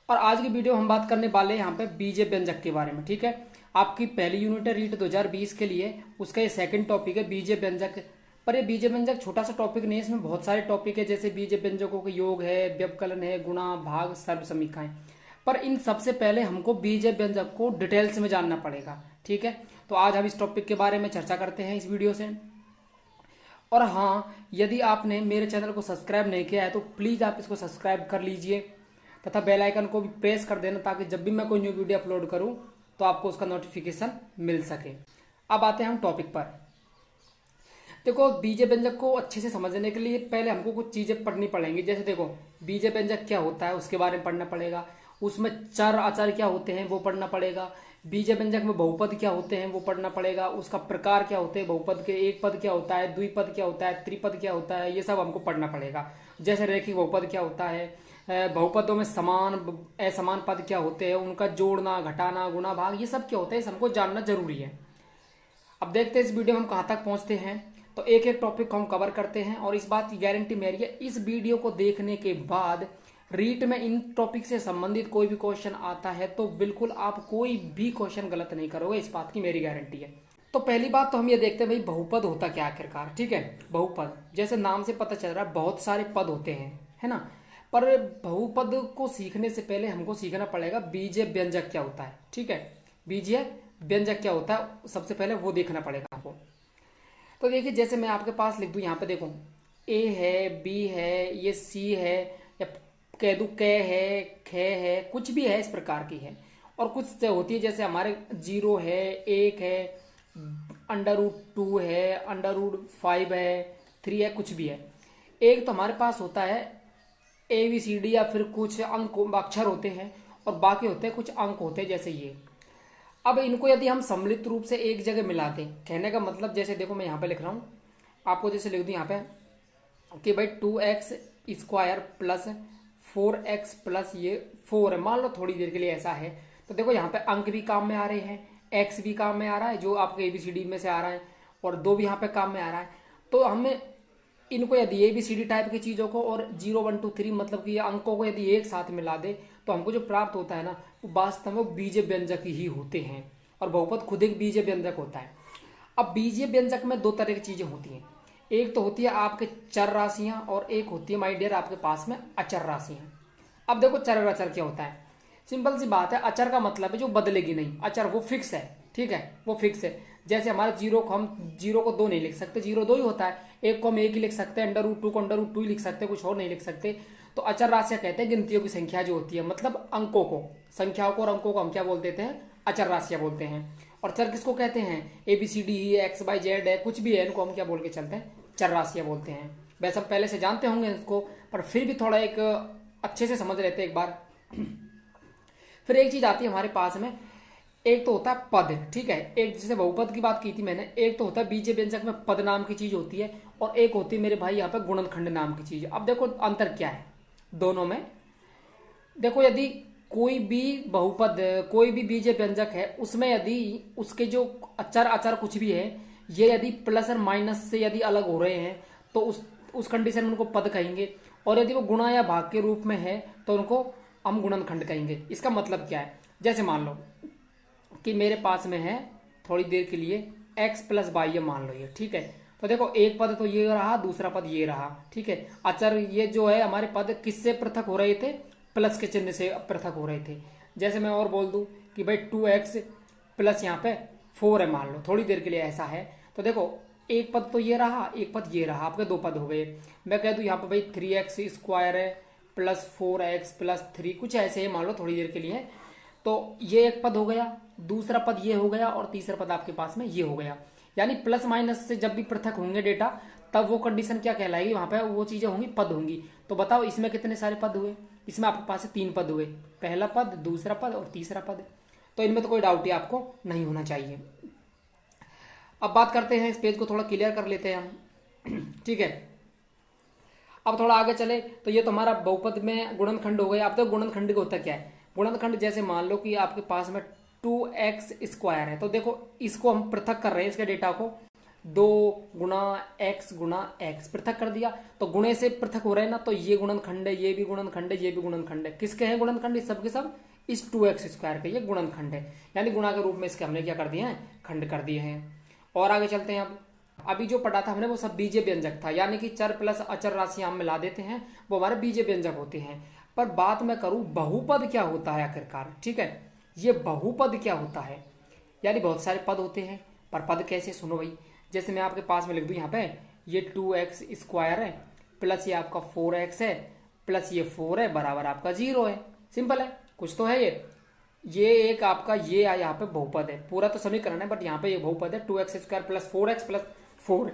और आज की वीडियो हम बात करने वाले हैं यहाँ पे बीजे व्यंजक के बारे में। ठीक है, आपकी पहली यूनिट है रीट 2020 के लिए, उसका ये सेकंड टॉपिक है बीजे व्यंजक। पर ये बीजे व्यंजक छोटा सा टॉपिक नहीं है, इसमें बहुत सारे टॉपिक है, जैसे बीजे व्यंजकों के योग है, व्यवकलन है, गुणा, भाग, सर्व समीक्षाएं। पर इन सबसे पहले हमको बीजे व्यंजक को डिटेल्स में जानना पड़ेगा। ठीक है, तो आज हम इस टॉपिक के बारे में चर्चा करते हैं इस वीडियो से। और हाँ, यदि आपने मेरे चैनल को सब्सक्राइब नहीं किया है तो प्लीज़ आप इसको सब्सक्राइब कर लीजिए तथा बेल आइकन को भी प्रेस कर देना, ताकि जब भी मैं कोई न्यू वीडियो अपलोड करूं तो आपको उसका नोटिफिकेशन मिल सके। अब आते हैं हम टॉपिक पर। देखो, बीजे व्यंजक को अच्छे से समझने के लिए पहले हमको कुछ चीज़ें पढ़नी पड़ेंगी। जैसे देखो, बीजे व्यंजक क्या होता है उसके बारे में पढ़ना पड़ेगा, उसमें चर अचर क्या होते हैं वो पढ़ना पड़ेगा, बीजे व्यंजक में बहुपद क्या होते हैं वो पढ़ना पड़ेगा, उसका प्रकार क्या होते हैं बहुपद के, एक पद क्या होता है, द्विपद क्या होता है, त्रिपद क्या होता है, ये सब हमको पढ़ना पड़ेगा। जैसे रेखिक बहुपद क्या होता है, बहुपदों में समान असमान पद क्या होते हैं, उनका जोड़ना, घटाना, गुणा, भाग, ये सब क्या होता है, इस हमको जानना जरूरी है। अब देखते हैं इस वीडियो में हम कहाँ तक पहुँचते हैं। तो एक एक टॉपिक को हम कवर करते हैं, और इस बात की गारंटी मेरी है, इस वीडियो को देखने के बाद रीट में इन टॉपिक से संबंधित कोई भी क्वेश्चन आता है तो बिल्कुल आप कोई भी क्वेश्चन गलत नहीं करोगे, इस बात की मेरी गारंटी है। तो पहली बात तो हम ये देखते हैं भाई बहुपद होता क्या आखिरकार। ठीक है, बहुपद जैसे नाम से पता चल रहा है बहुत सारे पद होते हैं, है ना। पर बहुपद को सीखने से पहले हमको सीखना पड़ेगा बीजे व्यंजक क्या होता है। ठीक है, बीजे व्यंजक क्या होता है सबसे पहले वो देखना पड़ेगा आपको। तो देखिए, जैसे मैं आपके पास लिख दूं, यहाँ पे देखो ए है, बी है, ये सी है, या कह दूं क है, ख है, कुछ भी है, इस प्रकार की है। और कुछ होती है जैसे हमारे 0 है, 1 है, √2 है, √5 है, 3 है, कुछ भी है। एक तो हमारे पास होता है ABCD या फिर कुछ अंक अक्षर होते हैं, और बाकी होते हैं कुछ अंक होते हैं जैसे ये। अब इनको यदि हम सम्मिलित रूप से एक जगह मिला दें, कहने का मतलब जैसे देखो मैं यहाँ पे लिख रहा हूँ आपको, जैसे लिख दूँ यहाँ पे कि भाई 2x² प्लस 4x प्लस ये 4 है, मान लो थोड़ी देर के लिए ऐसा है। तो देखो यहाँ पे अंक भी काम में आ रहे हैं, x भी काम में आ रहा है जो आपके ABCD में से आ रहा है, और 2 भी यहाँ पे काम में आ रहा है। तो हमें इनको यदि ABCD टाइप की चीज़ों को और 0 1 2 3 मतलब कि ये अंकों को यदि एक साथ मिला दे तो हमको जो प्राप्त होता है ना, वो वास्तव में बीजे व्यंजक ही होते हैं, और बहुपद खुद एक बीजे व्यंजक होता है। अब बीजे व्यंजक में दो तरह की चीज़ें होती हैं, एक तो होती है आपके चर राशियाँ, और एक होती है माय डियर आपके पास में अचर राशियाँ। अब देखो चर और अचर क्या होता है, सिंपल सी बात है, अचर का मतलब है जो बदलेगी नहीं, अचर वो फिक्स है। ठीक है, वो फिक्स है। जैसे हमारे 0 को, हम 0 को 2 नहीं लिख सकते, 0 2 ही होता है। 1 को हम 1 ही लिख सकते हैं, √2 को √2 ही लिख सकते हैं, कुछ और नहीं लिख सकते। तो अचर राशियां कहते हैं गिनतियों की संख्या जो होती है, मतलब अंकों को, संख्याओं को और अंकों को हम क्या बोल देते हैं, अचर राशियां बोलते हैं। और चर किसको कहते हैं, ABCD है, XYZ है, कुछ भी है, इनको हम क्या बोल के चलते हैं, चर राशियां बोलते हैं। वैसे हम पहले से जानते होंगे इसको, पर फिर भी थोड़ा एक अच्छे से समझ लेते हैं एक बार। फिर एक चीज आती है हमारे पास में, एक तो होता है पद। ठीक है, एक जैसे बहुपद की बात की थी मैंने, एक तो होता है बीजे व्यंजक में पद नाम की चीज होती है, और एक होती है मेरे भाई यहाँ पे गुणनखंड नाम की चीज। अब देखो अंतर क्या है दोनों में। देखो, यदि कोई भी बहुपद, कोई भी बीजे व्यंजक है, उसमें यदि उसके जो अचर अचर कुछ भी है, ये यदि प्लस और माइनस से यदि अलग हो रहे हैं तो उस कंडीशन में उनको पद कहेंगे, और यदि वो गुणा या भाग के रूप में है तो उनको हम गुणनखंड कहेंगे। इसका मतलब क्या है, जैसे मान लो कि मेरे पास में है थोड़ी देर के लिए x + y ये मान लो ये। ठीक है, तो देखो एक पद तो ये रहा, दूसरा पद ये रहा। ठीक है, अचर ये जो है हमारे पद किससे पृथक हो रहे थे, प्लस के चिन्ह से पृथक हो रहे थे। जैसे मैं और बोल दूं कि भाई 2x प्लस यहाँ पे 4 है, मान लो थोड़ी देर के लिए ऐसा है। तो देखो एक पद तो ये रहा, एक पद ये रहा, आपके 2 पद हो गए। मैं कह दूं यहाँ पे भाई 3x² है प्लस 4x प्लस 3, कुछ ऐसे है मान लो थोड़ी देर के लिए। तो ये एक पद हो गया, दूसरा पद ये हो गया, और तीसरा पद आपके पास में ये हो गया। यानी प्लस माइनस से जब भी पृथक होंगे डेटा, तब वो कंडीशन क्या कहलाएगी, वहां पे वो चीजें होंगी, पद होंगी। तो बताओ इसमें कितने सारे पद हुए, इसमें आपके पास 3 पद हुए, पहला पद, दूसरा पद और तीसरा पद। तो इनमें तो कोई डाउट ही आपको नहीं होना चाहिए। अब बात करते हैं, इस पेज को थोड़ा क्लियर कर लेते हैं हम। ठीक है, अब थोड़ा आगे चले तो ये तो हमारा बहुपद में गुणनखंड हो गया। अब तो गुणनखंड का होता क्या है, गुणनखंड जैसे मान लो कि आपके पास में 2x² है, तो देखो इसको हम पृथक कर रहे हैं, इसके डेटा को दो गुणा एक्स गुणा एक्स पृथक कर दिया, तो गुणे से पृथक हो रहे हैं ना, तो ये गुणनखंड है, ये भी गुणनखंड है, ये भी गुणनखंड है। किसके हैं गुणनखंड? सब के सब इस 2x² के ये गुणनखंड है, यानी गुणा के रूप में इसके हमने क्या कर दिए हैं? खंड कर दिए हैं। और आगे चलते हैं। अब अभी जो पढ़ा था हमने वो सब बीजीय व्यंजक था, यानी कि चर प्लस अचर राशियां हम मिला देते हैं, वो हमारे बीजीय व्यंजक होते हैं। पर बात मैं करूं बहुपद क्या होता है आखिरकार, ठीक है, ये बहुपद क्या होता है? यानी बहुत सारे पद होते हैं, पर पद कैसे? सुनो भाई, जैसे मैं आपके पास में लिख दूं यहाँ पे, ये 2x² है प्लस ये आपका 4x है प्लस ये 4 है बराबर आपका 0 है। सिंपल है, कुछ तो है ये एक आपका ये यहाँ पे बहुपद है, पूरा तो समीकरण है बट यहाँ पे ये बहुपद है 2x² प्लस 4x प्लस 4।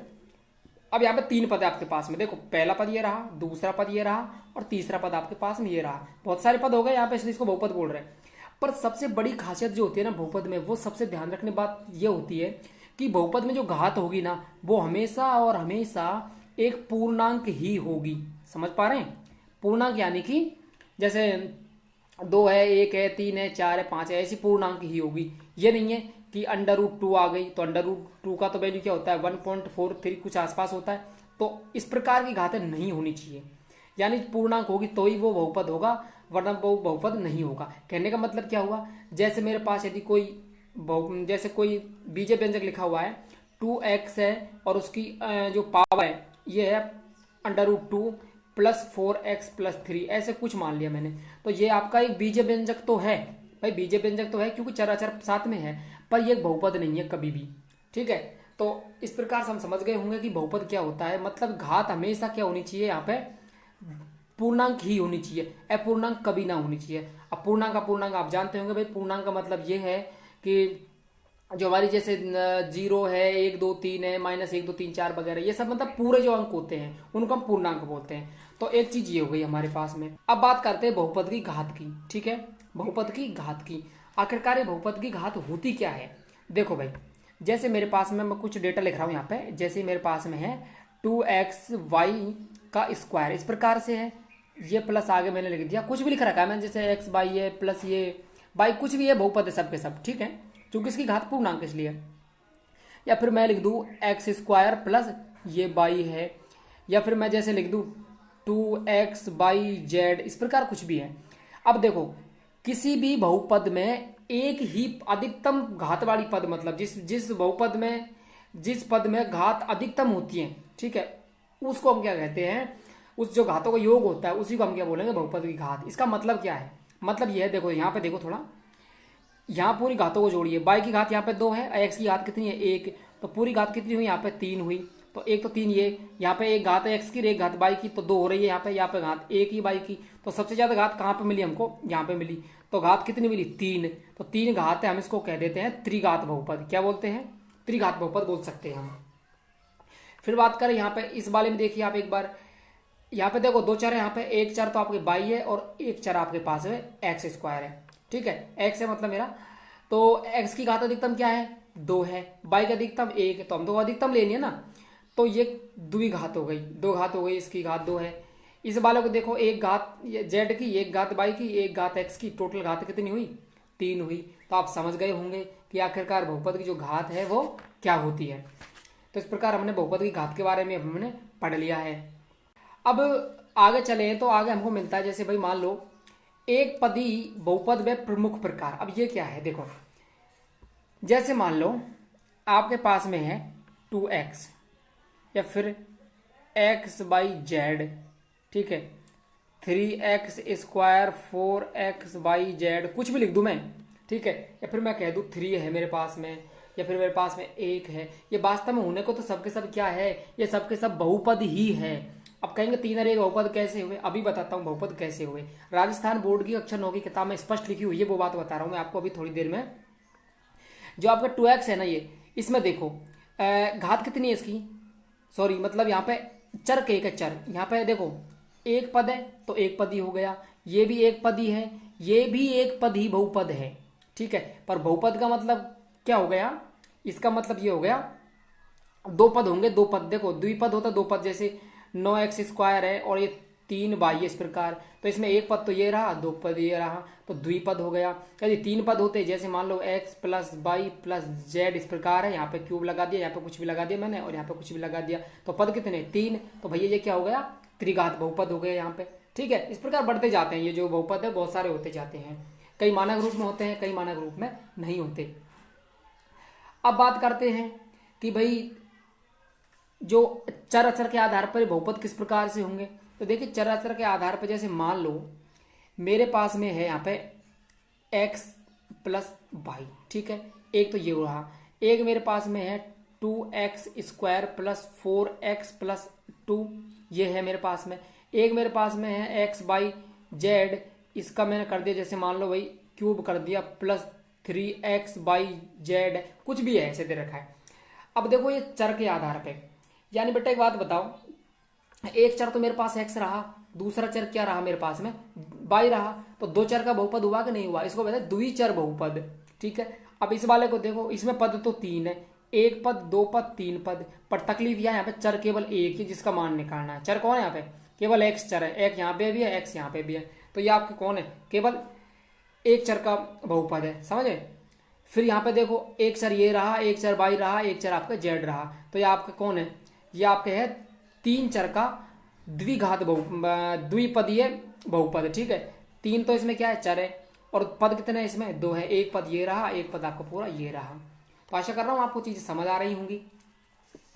अब यहाँ पे 3 पद है आपके पास में, देखो पहला पद ये रहा, दूसरा पद ये रहा और तीसरा पद आपके पास में ये रहा। बहुत सारे पद हो गए यहाँ पे, इसलिए इसको बहुपद बोल रहे हैं। पर सबसे बड़ी खासियत जो होती है ना बहुपद में, वो सबसे ध्यान रखने बात ये होती है कि बहुपद में जो घात होगी ना, वो हमेशा और हमेशा एक पूर्णांक ही होगी। समझ पा रहे हैं? पूर्णांक यानी कि जैसे 2 है, 1 है, 3 है, 4 है, 5 है, ऐसी पूर्णांक ही होगी। ये नहीं है कि √2 आ गई तो √2 का तो वैल्यू क्या होता है 1.43 कुछ आसपास होता है, तो इस प्रकार की घातें नहीं होनी चाहिए। यानी पूर्णांक होगी तो ही वो बहुपद होगा, वरना वो बहुपद नहीं होगा। कहने का मतलब क्या हुआ, जैसे मेरे पास यदि जैसे कोई बीजीय व्यंजक लिखा हुआ है 2x है और उसकी जो पावर है ये है √2 प्लस 4x प्लस 3, ऐसे कुछ मान लिया मैंने, तो ये आपका एक बीजीय व्यंजक तो है भाई, बीजीय व्यंजक तो है क्योंकि चर अचर साथ में है, पर ये बहुपद नहीं है कभी भी। ठीक है, तो इस प्रकार से हम समझ गए होंगे कि बहुपद क्या होता है। मतलब घात हमेशा क्या होनी चाहिए, यहाँ पे पूर्णांक ही होनी चाहिए, अपूर्णांक कभी ना होनी चाहिए। अब पूर्णांक अपूर्णांक आप जानते होंगे भाई, पूर्णांक का मतलब ये है कि जो हमारी जैसे 0 है, 1 2 3 है, -1 2 3 4 वगैरह, ये सब मतलब पूरे जो अंक होते हैं उनको हम पूर्णांक बोलते हैं। तो एक चीज ये हो गई हमारे पास में। अब बात करते हैं बहुपद की घात की। ठीक है, बहुपद की घात की, आखिरकार ये बहुपद की घात होती क्या है? देखो भाई, जैसे मेरे पास में मैं कुछ डेटा लिख रहा हूँ यहाँ पे, जैसे मेरे पास में है 2xy का स्क्वायर, इस प्रकार से है, ये प्लस आगे मैंने लिख दिया, कुछ भी लिख रखा है मैंने, जैसे x बाई है प्लस ये बाई, कुछ भी है, बहुपद है सब के सब। ठीक है, क्योंकि इसकी घात पूर्णांक इसलिए। या फिर मैं लिख दूं x² प्लस ये बाई है, या फिर मैं जैसे लिख दूं 2x/z, इस प्रकार कुछ भी है। अब देखो, किसी भी बहुपद में एक ही अधिकतम घात वाली पद, मतलब जिस बहुपद में जिस पद में घात अधिकतम होती है, ठीक है, उसको हम क्या कहते हैं, उस जो घातों का योग होता है उसी को हम क्या बोलेंगे, बहुपद की घात। इसका मतलब क्या है? मतलब यह है, देखो यहाँ पे देखो थोड़ा, यहाँ पूरी घातों को जोड़िए। बाई की घात यहाँ पे 2 है, एक्स की घात कितनी है 1, तो पूरी घात कितनी हुई यहाँ पे 3 हुई, तो 1 तो 3, ये यहाँ पे एक घात है एक्स की, एक घात बाई की, तो 2 हो रही है यहाँ पे घात 1 ही बाई की। तो सबसे ज्यादा घात कहाँ पे मिली हमको? यहाँ पे मिली। तो घात कितनी मिली? 3। तो 3 घात है, हम इसको कह देते हैं त्रिघात बहुपद। क्या बोलते हैं? त्रिघात बहुपद बोल सकते हैं हम। फिर बात करें यहाँ पे इस वाले में, देखिए आप एक बार, यहाँ पे देखो 2 चर है, यहाँ पे एक चर तो आपके बाई है और एक चर आपके पास है x² है। ठीक है, x है मतलब मेरा, तो x की घात अधिकतम क्या है? 2 है, बाई का अधिकतम 1 है, तो हम तो अधिकतम लेनी है ना, तो ये द्विघात हो गई, 2 घात हो गई, इसकी घात 2 है। इस वाले को देखो, एक घात z की, एक घात बाई की, एक घात x की, टोटल घात कितनी हुई? 3 हुई। तो आप समझ गए होंगे कि आखिरकार बहुपद की जो घात है वो क्या होती है। तो इस प्रकार हमने बहुपद की घात के बारे में हमने पढ़ लिया है। अब आगे चले तो आगे हमको मिलता है, जैसे भाई मान लो एक पदी बहुपद में प्रमुख प्रकार। अब ये क्या है? देखो, जैसे मान लो आपके पास में है 2x या फिर x/z, ठीक है, 3x² 4x/z, कुछ भी लिख दूं मैं, ठीक है, या फिर मैं कह दूं 3 है मेरे पास में, या फिर मेरे पास में 1 है। ये वास्तव में होने को तो सबके सब क्या है, ये सबके सब बहुपद ही है। अब कहेंगे 3 और 1 बहुपद कैसे हुए? अभी बताता हूँ बहुपद कैसे हुए। राजस्थान बोर्ड की अक्षर 9 की किताब में स्पष्ट लिखी हुई है, वो बात बता रहा हूँ मैं आपको अभी थोड़ी देर में। जो आपका 2x है ना, ये इसमें देखो घात कितनी है इसकी, सॉरी मतलब यहाँ पे चर के एक चर, यहाँ पे देखो एक पद है तो एक पद ही हो गया, ये भी एक पद ही है, ये भी एक पद ही बहुपद है। ठीक है, पर बहुपद का मतलब क्या हो गया? इसका मतलब ये हो गया 2 पद होंगे, 2 पद। देखो द्विपद होता 2 पद, जैसे 9x² है और ये 3 बाह्य इस प्रकार। तो इसमें एक पद तो ये रहा, दो पद ये रहा, तो द्विपद हो गया। यदि 3 पद होते, जैसे मान लो x plus y plus z इस प्रकार है, यहाँ पे क्यूब लगा दिया, यहाँ पे कुछ भी लगा दिया मैंने, और यहाँ पे कुछ भी लगा दिया, तो पद कितने 3। तो भैया ये क्या हो गया, त्रिघात बहुपद हो गया यहाँ पे। ठीक है, इस प्रकार बढ़ते जाते हैं, ये जो बहुपद है बहुत सारे होते जाते हैं, कई मानक रूप में होते हैं, कई मानक रूप में नहीं होते। अब बात करते हैं कि भाई जो चर अचर के आधार पर बहुपद किस प्रकार से होंगे। तो देखिए चर अचर के आधार पर, जैसे मान लो मेरे पास में है यहाँ पे x प्लस वाई, ठीक है, एक तो ये रहा, एक मेरे पास में है 2x square plus 4x plus 2, ये है मेरे पास में। एक मेरे पास में है x बाई जेड, इसका मैंने कर दिया जैसे मान लो भाई क्यूब कर दिया, प्लस 3x बाई जेड, कुछ भी है ऐसे दे रखा है। अब देखो ये चर के आधार पे, यानी बेटा एक बात बताओ, एक चर तो मेरे पास x रहा, दूसरा चर क्या रहा मेरे पास में y रहा, तो दो चर का बहुपद हुआ कि नहीं हुआ, इसको कहते हैं द्विचर बहुपद। ठीक है, अब इस वाले को देखो, इसमें पद तो 3 है, एक पद, दो पद, 3 पद, पर तकलीफ यह यहाँ पे चर केवल एक है जिसका मान निकालना है। चर कौन है यहाँ पे, केवल x चर है, एक यहाँ पे भी है, x यहाँ पे भी है, तो ये आपके कौन है, केवल एक चर का बहुपद है, समझे। फिर यहाँ पे देखो एक चर ये रहा, एक चर y रहा, एक चर आपका z रहा, तो ये आपका कौन है, ये आपके है 3 चर का द्विघात द्विपदीय बहुपद। ठीक है, 3 तो इसमें क्या है, चर है, और पद कितने हैं इसमें, 2 है, एक पद ये रहा, एक पद आपका पूरा ये रहा। तो आशा कर रहा हूँ आपको चीजें समझ आ रही होंगी।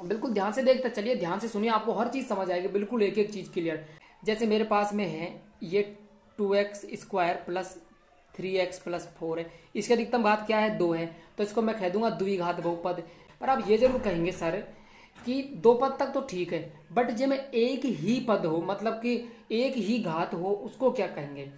बिल्कुल ध्यान से देखते चलिए, ध्यान से सुनिए, आपको हर चीज समझ आएगी, बिल्कुल एक एक चीज क्लियर। जैसे मेरे पास में है ये 2x square plus 3x plus 4 है, इसकी अधिकतम घात क्या है, 2 है, तो इसको मैं कह दूंगा द्विघात बहुपद। पर आप ये जरूर कहेंगे सर कि 2 पद तक तो ठीक है, बट जब में एक ही पद हो, मतलब कि एक ही घात हो, उसको क्या कहेंगे।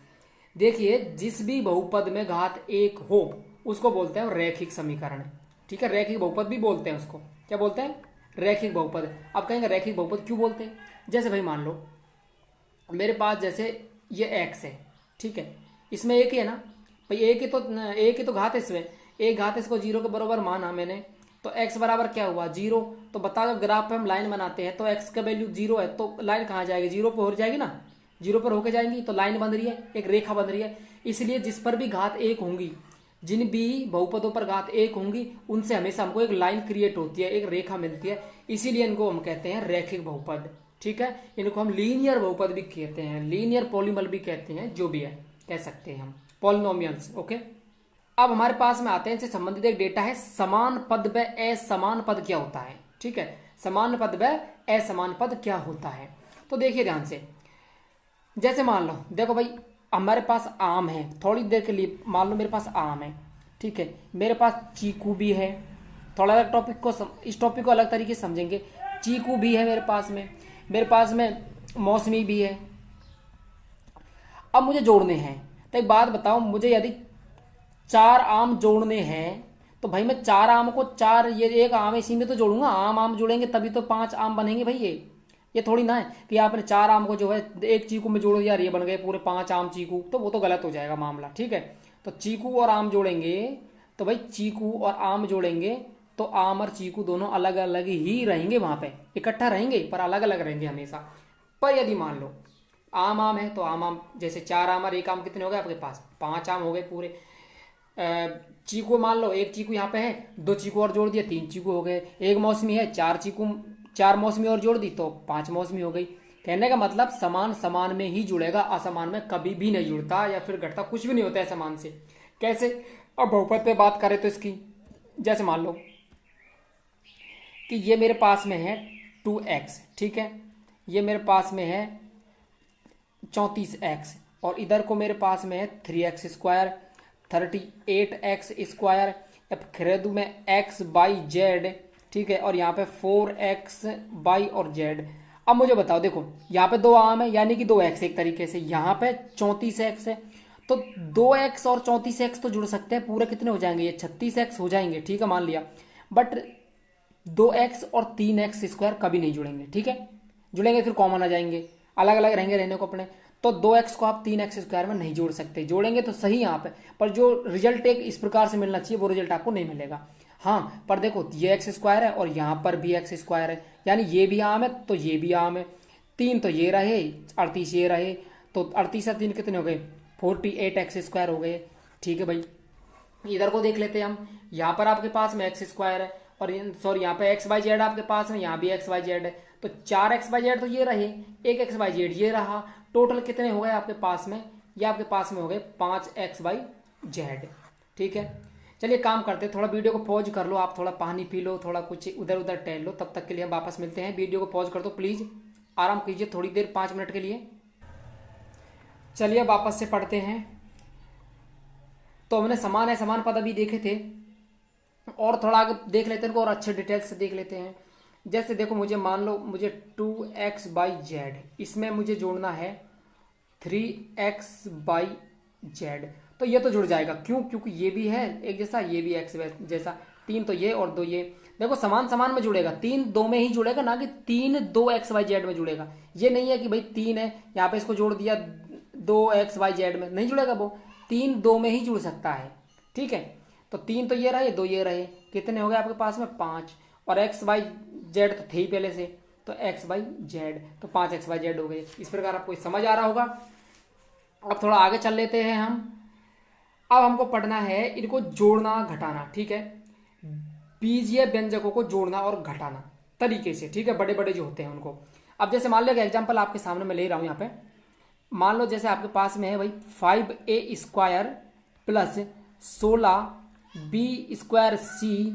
देखिए जिस भी बहुपद में घात 1 हो उसको बोलते हैं रैखिक समीकरण। ठीक है, रैखिक बहुपद भी बोलते हैं उसको, क्या बोलते हैं, रैखिक बहुपद। अब कहेंगे रैखिक बहुपद क्यों बोलते हैं, जैसे भाई मान लो मेरे पास जैसे ये x है, ठीक है, इसमें एक ही है ना भाई, एक ही तो घात है, इसमें एक घात, इसको 0 के बराबर माना मैंने, तो x बराबर क्या हुआ 0। तो बता, जब ग्राफ पे हम लाइन बनाते हैं तो x का वैल्यू 0 है, तो लाइन कहाँ जाएगी, 0 पर हो जाएगी ना, 0 पर होके जाएंगी, तो लाइन बन रही है, एक रेखा बन रही है। इसलिए जिस पर भी घात 1 होंगी, जिन भी बहुपदों पर घात 1 होंगी, उनसे हमेशा हमको एक लाइन क्रिएट होती है, एक रेखा मिलती है, इसीलिए इनको हम कहते हैं रैखिक बहुपद। ठीक है, इनको हम लीनियर बहुपद भी कहते हैं, लीनियर पॉलीमल भी कहते हैं, जो भी है कह सकते हैं हम, पॉलिनोमियल्स। ओके, अब हमारे पास में आते हैं, इनसे संबंधित एक डेटा है, समान पद व असमान पद क्या होता है। ठीक है, समान पद व असमान पद क्या होता है। तो देखिए ध्यान से, जैसे मान लो देखो भाई हमारे पास आम है, थोड़ी देर के लिए मान लो मेरे पास आम है, ठीक है, मेरे पास चीकू भी है, थोड़ा अलग टॉपिक को इस टॉपिक को अलग तरीके से समझेंगे। चीकू भी है मेरे पास में मौसमी भी है। अब मुझे जोड़ने हैं, तो एक बात बताओ, मुझे यदि 4 आम जोड़ने हैं, तो भाई मैं 4 आम को 4, ये एक आम इसी में तो जोड़ूंगा, आम जोड़ेंगे तभी तो 5 आम बनेंगे भाई। ये थोड़ी ना है कि आपने 4 आम को जो है एक चीकू में जोड़ दिया, ये बन गए पूरे 5 आम चीकू, तो वो तो गलत हो जाएगा मामला। ठीक है, तो चीकू और आम जोड़ेंगे, तो भाई चीकू और आम जोड़ेंगे तो आम और चीकू दोनों अलग अलग ही रहेंगे, वहां पे इकट्ठा रहेंगे पर अलग अलग रहेंगे हमेशा। पर यदि मान लो आम है, तो आम जैसे 4 आम और 1 आम कितने हो गए आपके पास, 5 आम हो गए पूरे। चीकू मान लो एक चीकू यहाँ पे है, 2 चीकू और जोड़ दिया, 3 चीकू हो गए। एक मौसमी है, 4 मौसमी और जोड़ दी तो 5 मौसमी हो गई। कहने का मतलब समान समान में ही जुड़ेगा, असमान में कभी भी नहीं जुड़ता या फिर घटता, कुछ भी नहीं होता है समान से। कैसे, अब बहुपद पे बात करें तो इसकी, जैसे मान लो कि ये मेरे पास में है 2x, ठीक है, ये मेरे पास में है 34x, और इधर को मेरे पास में है 3x स्क्वायर, 38x स्क्वायर, अब खरीदू में x बाई जेड, ठीक है, और यहाँ पे 4x बाई और z। अब मुझे बताओ, देखो यहाँ पे 2 आम है, यानी कि 2x, एक तरीके से यहाँ पे 34x है, तो 2x और 34x तो जुड़ सकते हैं, पूरे कितने हो जाएंगे, ये 36x हो जाएंगे। ठीक है, मान लिया, बट 2x और 3x स्क्वायर कभी नहीं जुड़ेंगे। ठीक है, जुड़ेंगे फिर कॉमन आ जाएंगे, अलग अलग रहेंगे रहने को अपने, तो 2x को आप 3x स्क्वायर में नहीं जोड़ सकते, जोड़ेंगे तो सही यहाँ पे, पर जो रिजल्ट एक इस प्रकार से मिलना चाहिए वो रिजल्ट आपको नहीं मिलेगा। हाँ, पर देखो ये x स्क्वायर है और यहाँ पर भी x स्क्वायर है, यानी ये भी आम है तो ये भी आम है, 3 तो ये रहे, 38 ये रहे, तो 38 और 3 कितने हो गए, 48 एक्स स्क्वायर हो गए। ठीक है भाई, इधर को देख लेते हैं हम। यहाँ पर आपके पास में एक्स स्क्वायर है और सॉरी यहाँ पे एक्स वाई जेड आपके पास में, यहाँ भी एक्स वाई जेड है, तो 4 एक्स वाई जेड तो ये रहे, एक एक्स वाई जेड ये रहा, टोटल कितने हो गए आपके पास में, ये आपके पास में हो गए 5 एक्स वाई जेड। ठीक है, चलिए काम करते हैं, थोड़ा वीडियो को पॉज कर लो, आप थोड़ा पानी पी लो, थोड़ा कुछ इधर उधर टहल लो, तब तक के लिए हम वापस मिलते हैं। वीडियो को पॉज कर दो प्लीज, आराम कीजिए थोड़ी देर, 5 मिनट के लिए। चलिए वापस से पढ़ते हैं। तो हमने समान पद अभी देखे थे, और थोड़ा आगे देख लेते हैं, और अच्छे डिटेल्स से देख लेते हैं। जैसे देखो, मुझे मान लो मुझे 2x बाई जेड, इसमें मुझे जोड़ना है 3x बाई जेड, तो ये तो जुड़ जाएगा, क्यों, क्योंकि ये भी है एक जैसा, ये भी एक्स जैसा, 3 तो ये और 2 ये, देखो समान में जुड़ेगा, 3 2 में ही जुड़ेगा, ना कि 3 2 एक्स वाई जेड में जुड़ेगा। ये नहीं है कि भाई 3 है यहाँ पे इसको जोड़ दिया 2 एक्स वाई जेड में, नहीं जुड़ेगा वो, 3 2 में ही जुड़ सकता है। ठीक है, तो 3 तो ये रहे, 2 ये रहे, कितने हो गए आपके पास में 5, और एक्स वाई जेड तो थे ही पहले से, तो एक्स वाई जेड, तो 5 एक्स वाई जेड हो गए। इस प्रकार आपको समझ आ रहा होगा। अब थोड़ा आगे चल लेते हैं हम। अब हमको पढ़ना है इनको जोड़ना घटाना। ठीक है, बीजीय व्यंजकों को जोड़ना और घटाना तरीके से। ठीक है, बड़े बड़े जो होते हैं उनको। अब जैसे मान लो एग्जाम्पल आपके सामने मैं ले रहा हूं यहाँ पे, मान लो जैसे आपके पास में है भाई 5a square plus 16b square C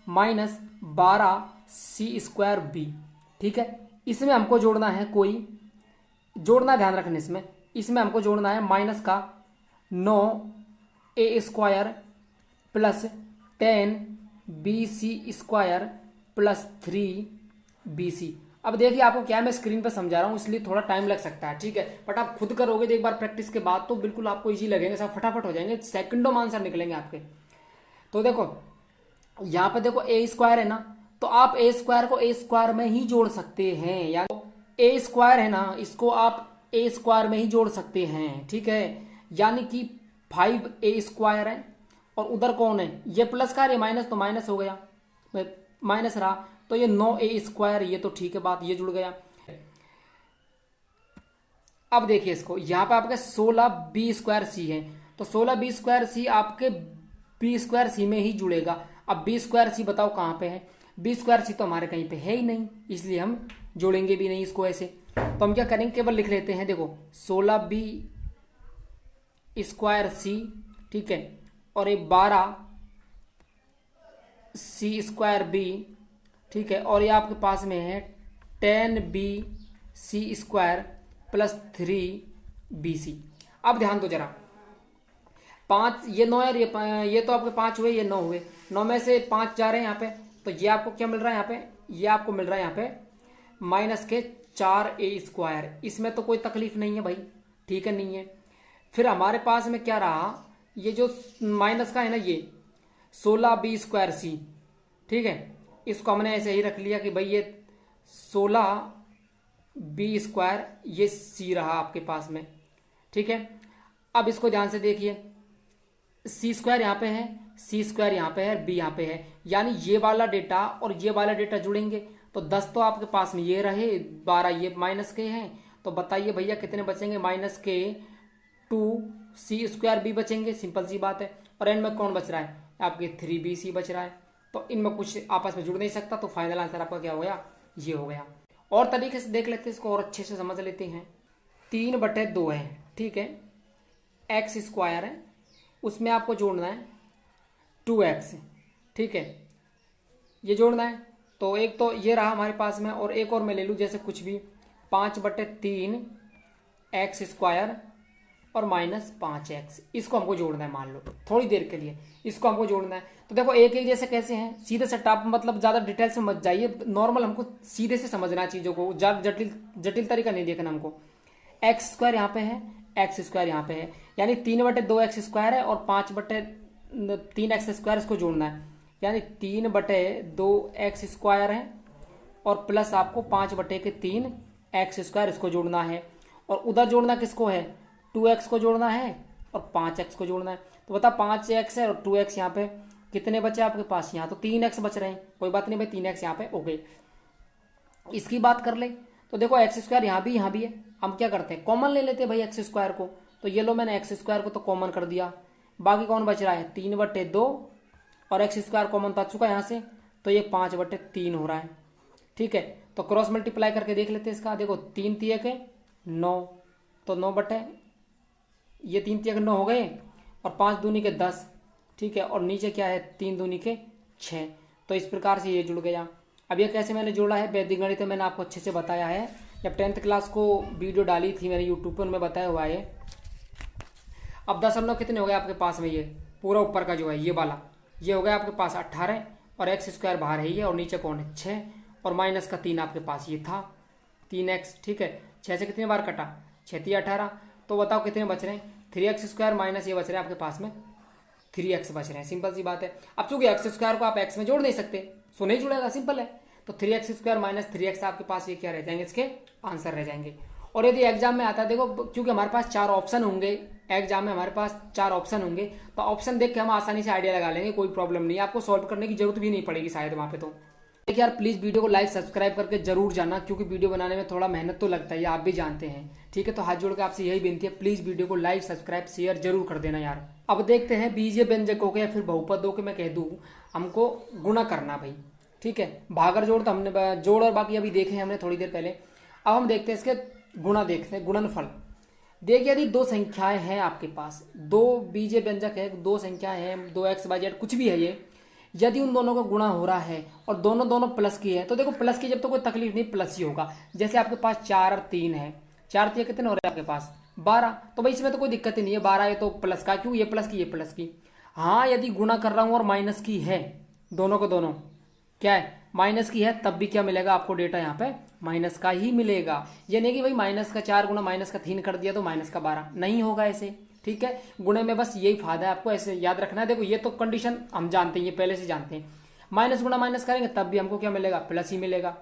minus 12c square B. ठीक है, इसमें हमको जोड़ना है कोई, जोड़ना ध्यान रखने इसमें हमको जोड़ना है माइनस का 9a square plus 10bc square plus 3bc। अब देखिए आपको क्या मैं स्क्रीन पर समझा रहा हूँ, इसलिए थोड़ा टाइम लग सकता है। ठीक है, बट आप खुद करोगे तो एक बार प्रैक्टिस के बाद तो बिल्कुल आपको इजी लगेगा, सब फटाफट हो जाएंगे, सेकंडों में आंसर निकलेंगे आपके। तो देखो यहाँ पे देखो ए स्क्वायर है ना, तो आप ए स्क्वायर को ए स्क्वायर में ही जोड़ सकते हैं, यानी ए स्क्वायर है ना, इसको आप ए स्क्वायर में ही जोड़ सकते हैं। ठीक है, यानी कि 5a स्क्वायर है और उधर कौन है, ये प्लस का है, माइनस, तो माइनस हो गया, माइनस रहा, तो ये 9a स्क्वायर, ये तो ठीक है बात, ये जुड़ गया। अब देखिए इसको, यहां पे आपके 16b स्क्वायर सी है, तो 16b स्क्वायर सी आपके b स्क्वायर सी में ही जुड़ेगा। अब b स्क्वायर सी बताओ कहां पे है, b स्क्वायर सी तो हमारे कहीं पे है ही नहीं, इसलिए हम जोड़ेंगे भी नहीं इसको ऐसे। तो हम क्या करेंगे, केवल लिख लेते हैं, देखो 16b स्क्वायर सी, ठीक है, और ये 12c स्क्वायर बी, ठीक है, और ये आपके पास में है 10bc स्क्वायर प्लस 3bc। अब ध्यान दो जरा, 5 ये 9 है, ये तो आपके 5 हुए, ये 9 हुए, 9 में से 5 जा रहे हैं यहाँ पे, तो ये आपको क्या मिल रहा है यहाँ पे, ये आपको मिल रहा है यहाँ पे माइनस के 4a स्क्वायर। इसमें तो कोई तकलीफ नहीं है भाई, ठीक है, नहीं है। फिर हमारे पास में क्या रहा, ये जो माइनस का है ना, ये 16b स्क्वायर सी, ठीक है, इसको हमने ऐसे ही रख लिया कि भाई ये 16b स्क्वायर, ये सी रहा आपके पास में। ठीक है, अब इसको ध्यान से देखिए, सी स्क्वायर यहाँ पे है, सी स्क्वायर यहाँ पे है, बी यहाँ पे है, यानी ये वाला डेटा और ये वाला डेटा जुड़ेंगे, तो 10 तो आपके पास में ये रहे, 12 ये माइनस के हैं, तो बताइए भैया कितने बचेंगे, माइनस के 2c स्क्वायर बी बचेंगे, सिंपल सी बात है। और एंड में कौन बच रहा है, आपके 3bc बच रहा है, तो इनमें कुछ आपस में जुड़ नहीं सकता, तो फाइनल आंसर आपका क्या हो गया, ये हो गया। और तरीके से देख लेते हैं इसको, और अच्छे से समझ लेते हैं। 3/2 है, ठीक है, एक्स स्क्वायर है, उसमें आपको जोड़ना है 2x, ठीक है, ये जोड़ना है। तो एक तो ये रहा हमारे पास में, और एक और मैं ले लूँ जैसे कुछ भी, 5/3 एक्स स्क्वायर और माइनस 5x, इसको हमको जोड़ना है, मान लो थोड़ी देर के लिए इसको हमको जोड़ना है। तो देखो एक एक जैसे कैसे हैं, सीधे से टॉप, मतलब ज़्यादा डिटेल से मत जाइए, नॉर्मल हमको सीधे से समझना है चीज़ों को, जटिल तरीका नहीं देखना हमको। एक्स स्क्वायर यहाँ पे है, एक्स स्क्वायर यहाँ पे है, यानी 3/2 एक्स स्क्वायर है और 5/3 एक्स स्क्वायर, इसको जोड़ना है, यानी 3/2 एक्स स्क्वायर है और प्लस आपको 5/3 एक्स स्क्वायर, इसको जोड़ना है। और उधर जोड़ना किसको है, 2x को जोड़ना है और 5x को जोड़ना है। तो बता 5x है और 2x यहाँ पे कितने बचे आपके पास, यहाँ तो 3x बच रहे हैं, कोई बात नहीं भाई, 3x यहाँ पे हो गए। इसकी बात कर ले तो देखो एक्स स्क्वायर यहाँ भी है, हम क्या करते हैं कॉमन ले लेते हैं भाई एक्स स्क्वायर को। तो ये लो मैंने एक्स स्क्वायर को तो कॉमन कर दिया, बाकी कौन बच रहा है 3/2 और एक्स स्क्वायर कॉमन तो आ चुका है यहाँ से, तो ये 5/3 हो रहा है। ठीक है, तो क्रॉस मल्टीप्लाई करके देख लेते हैं इसका। देखो 3 तिया के 9, तो 9 ये 3 तिया के 9 हो गए और 5 दूनी के 10। ठीक है, और नीचे क्या है 3 दूनी के 6। तो इस प्रकार से ये जुड़ गया। अब ये कैसे मैंने जोड़ा है वैदिक गणित मैंने आपको अच्छे से बताया है, जब 10th क्लास को वीडियो डाली थी मैंने यूट्यूब पर, उनमें बताया हुआ है। अब 10 कितने हो गए आपके पास में, ये पूरा ऊपर का जो है ये वाला, ये हो गया आपके पास 18 और एक्स स्क्वायर बाहर है ये, और नीचे कौन है 6 और माइनस का 3 आपके पास ये था 3x। ठीक है, 6 से कितने बार कटा 6 3 18, तो बताओ कितने बच रहे हैं 3x स्क्वायर माइनस ये बच रहे हैं आपके पास में 3x बच रहे हैं। सिंपल सी बात है। अब चूंकि एक्स स्क्वायर को आप एक्स में जोड़ नहीं सकते, सो नहीं जुड़ेगा, सिंपल है। तो 3x स्क्वायर माइनस 3x आपके पास ये क्या रह जाएंगे, इसके आंसर रह जाएंगे। और यदि एग्जाम में आता है, देखो क्योंकि हमारे पास 4 ऑप्शन होंगे, एग्जाम में हमारे पास 4 ऑप्शन होंगे, तो ऑप्शन देख के हम आसानी से आइडिया लगा लेंगे, कोई प्रॉब्लम नहीं है, आपको सॉल्व करने की जरूरत भी नहीं पड़ेगी शायद वहां पे। तो देखिए यार प्लीज वीडियो को लाइक सब्सक्राइब करके जरूर जाना, क्योंकि वीडियो बनाने में थोड़ा मेहनत तो लगता है, आप भी जानते हैं। ठीक है, तो हाथ जोड़ के आपसे यही विनती है, प्लीज वीडियो को लाइक सब्सक्राइब शेयर जरूर कर देना यार। अब देखते हैं बीजीय व्यंजकों के या फिर बहुपदों के, मैं कह दूं हमको गुणा करना भाई। ठीक है, भागर जोड़ तो हमने जोड़ और बाकी अभी देखे हमने थोड़ी देर पहले। अब हम देखते हैं इसके गुणा, देखते हैं गुणनफल। देखिए यदि 2 संख्याएं हैं आपके पास, 2 बीजीय व्यंजक है, 2 संख्याएं हैं, 2x/z कुछ भी है ये, यदि उन दोनों का गुणा हो रहा है और दोनों प्लस की है, तो देखो प्लस की जब तो कोई तकलीफ नहीं, प्लस ही होगा। जैसे आपके पास 4 और 3 है, 4 3 कितने हो रहे हैं आपके पास 12, तो भाई इसमें तो कोई दिक्कत ही नहीं है, 12 ये तो प्लस का, क्यों ये प्लस की ये प्लस की। हाँ यदि गुणा कर रहा हूं और माइनस की है, दोनों को दोनों क्या है माइनस की है, तब भी क्या मिलेगा आपको डेटा यहाँ पे माइनस का ही मिलेगा। ये नहीं कि भाई माइनस का 4 गुना माइनस का 3 कर दिया तो माइनस का 12 नहीं होगा ऐसे। ठीक है, गुणे में बस यही फायदा है, आपको ऐसे याद रखना है। देखो ये तो कंडीशन हम जानते हैं, ये पहले से जानते हैं, माइनस गुना माइनस करेंगे तब भी हमको क्या मिलेगा प्लस ही मिलेगा।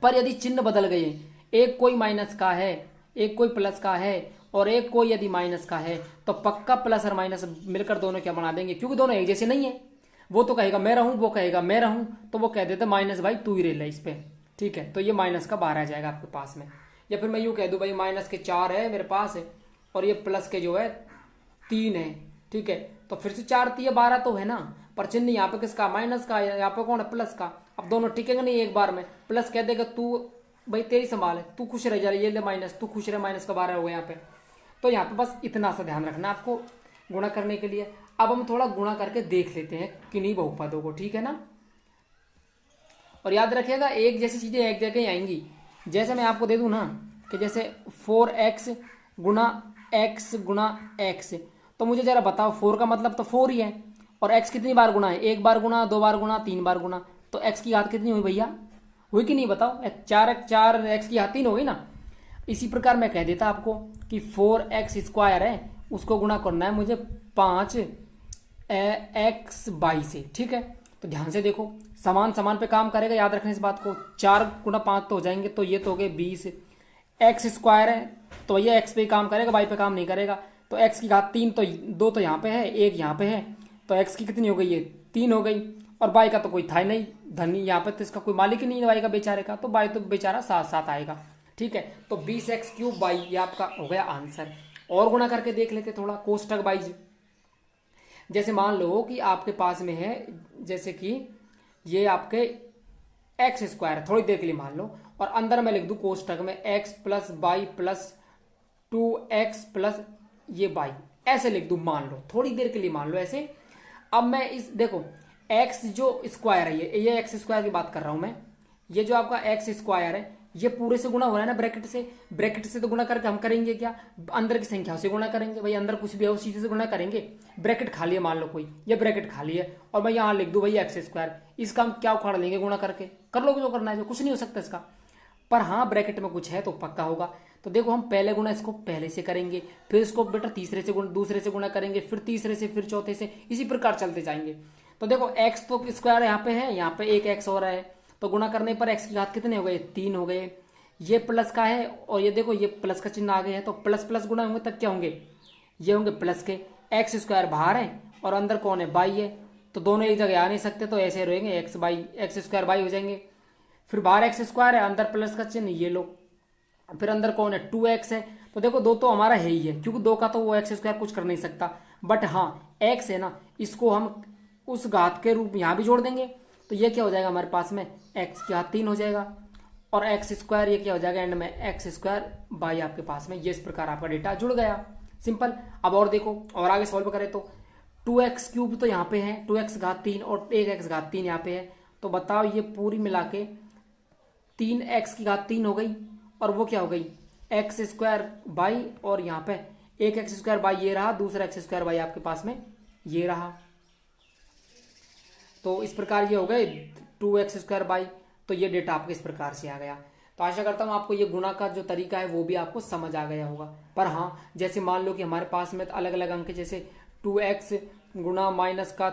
पर यदि चिन्ह बदल गए, एक कोई माइनस का है, एक कोई प्लस का है और एक कोई यदि माइनस का है, तो पक्का प्लस और माइनस मिलकर दोनों क्या बना देंगे, क्योंकि दोनों एक जैसे नहीं है। वो तो कहेगा मैं रहूं, वो कहेगा मैं रहूं, तो वो कह देते माइनस भाई तू ही रह ले इस पे। ठीक है, तो ये माइनस का 12 आ जाएगा आपके पास में। या फिर मैं यूं कह दूं भाई माइनस के 4 है मेरे पास है और ये प्लस के जो है 3 है। ठीक है, तो फिर से 4 3 12 तो है ना, पर चिन्ह यहाँ पे किसका माइनस का, यहाँ पे कौन है प्लस का। अब दोनों टिकेंगे नहीं एक बार में, प्लस कह देगा तू भाई तेरी संभाल है, तू खुश रह जा, ये ले माइनस, तू खुश रहे, माइनस का 12 हो गया यहाँ पे। तो यहाँ पे बस इतना सा ध्यान रखना आपको गुणा करने के लिए। अब हम थोड़ा गुणा करके देख लेते हैं किन्हीं बहुपदों को, ठीक है ना। और याद रखिएगा एक जैसी चीजें एक जगह ही आएंगी। जैसे मैं आपको दे दूं ना कि जैसे 4x गुणा x गुणा x, तो मुझे जरा बताओ 4 का मतलब तो 4 ही है, और x कितनी बार गुणा है, 1 बार गुणा, 2 बार गुणा, 3 बार गुणा, तो x की घात कितनी हुई भैया, हुई कि नहीं बताओ, 4x की घात 3 हो गई ना। इसी प्रकार मैं कह देता आपको कि 4x स्क्वायर है, उसको गुणा करना है मुझे 5x/22 से। ठीक है, तो ध्यान से देखो समान समान पे काम करेगा, याद रखना इस बात को। 4 गुणा 5 तो हो जाएंगे, तो ये तो हो गए 20। x स्क्वायर है तो ये x पे ही काम करेगा, y पे काम नहीं करेगा। तो x की घात 3, तो 2 तो यहाँ पे है, 1 यहाँ पे है, तो x की कितनी हो गई है 3 हो गई। और y का तो कोई था ही नहीं, धनी यहाँ पे तो इसका कोई मालिक ही नहीं है y का, बेचारे का, तो y तो बेचारा साथ साथ आएगा। ठीक है, तो 20x³ ये आपका हो गया आंसर। और गुणा करके देख लेते थोड़ा कोष्टक वाइज। जैसे मान लो कि आपके पास में है, जैसे कि ये आपके एक्स स्क्वायर, थोड़ी देर के लिए मान लो, और अंदर मैं लिख दूं कोष्टक में x + y + 2x + ये y, ऐसे लिख दूं, मान लो थोड़ी देर के लिए मान लो ऐसे। अब मैं इस देखो x जो स्क्वायर है, ये x स्क्वायर की बात कर रहा हूं मैं, ये जो आपका x स्क्वायर है ये पूरे से गुणा हो रहा है ना ब्रैकेट से तो गुणा करके हम करेंगे क्या, अंदर की संख्या से गुणा करेंगे भाई, अंदर कुछ भी है उसी से गुणा करेंगे। ब्रैकेट खाली है मान लो कोई, ये ब्रैकेट खाली है और मैं यहाँ लिख दूं भाई x², इसका हम क्या उखाड़ लेंगे गुणा करके, कर लो जो करना है, जो कुछ नहीं हो सकता इसका। पर हाँ ब्रैकेट में कुछ है तो पक्का होगा। तो देखो हम पहले गुणा इसको पहले से करेंगे, फिर इसको बेटा तीसरे से दूसरे से गुणा करेंगे, फिर तीसरे से, फिर चौथे से, इसी प्रकार चलते जाएंगे। तो देखो x तो स्क्वायर यहाँ पे है, यहाँ पे एक x हो रहा है, तो गुणा करने पर x की घात कितने हो गए 3 हो गए। ये प्लस का है और ये देखो ये प्लस का चिन्ह आ गया है, तो प्लस प्लस गुणा होंगे तब क्या होंगे, ये होंगे प्लस के। x² बाहर है और अंदर कौन है y है, तो दोनों एक जगह आ नहीं सकते, तो ऐसे रहेंगे x² y हो जाएंगे। फिर बाहर एक्स स्क्वायर है, अंदर प्लस का चिन्ह, ये लो। फिर अंदर कौन है, 2x है। तो देखो दो तो हमारा है ही है, क्योंकि दो का तो वो एक्स स्क्वायर कुछ कर नहीं सकता। बट हाँ x है ना, इसको हम उस घात के रूप में यहाँ भी जोड़ देंगे, तो ये क्या हो जाएगा हमारे पास में, x की घात 3 हो जाएगा, और एक्स स्क्वायर ये क्या हो जाएगा एंड में, एक्स स्क्वायर बाई आपके पास में। ये इस प्रकार आपका डेटा जुड़ गया, सिंपल। अब और देखो, और आगे सॉल्व करें तो 2x क्यूब तो यहाँ पे है, 2x घात 3 और 1x घात 3 यहाँ पे है। तो बताओ ये पूरी मिला के 3x की घात 3 हो गई, और वो क्या हो गई, एक्स स्क्वायर बाई, और यहाँ पे एक एक्स स्क्वायर बाई ये रहा, दूसरा एक्स स्क्वायर बाई आपके पास में ये रहा। तो इस प्रकार ये हो गए 2x स्क्वायर बाई। तो ये डेटा आपको इस प्रकार से आ गया। तो आशा करता हूँ आपको ये गुणा का जो तरीका है वो भी आपको समझ आ गया होगा। पर हाँ, जैसे मान लो कि हमारे पास में अलग अलग अंक, जैसे 2x गुणा माइनस का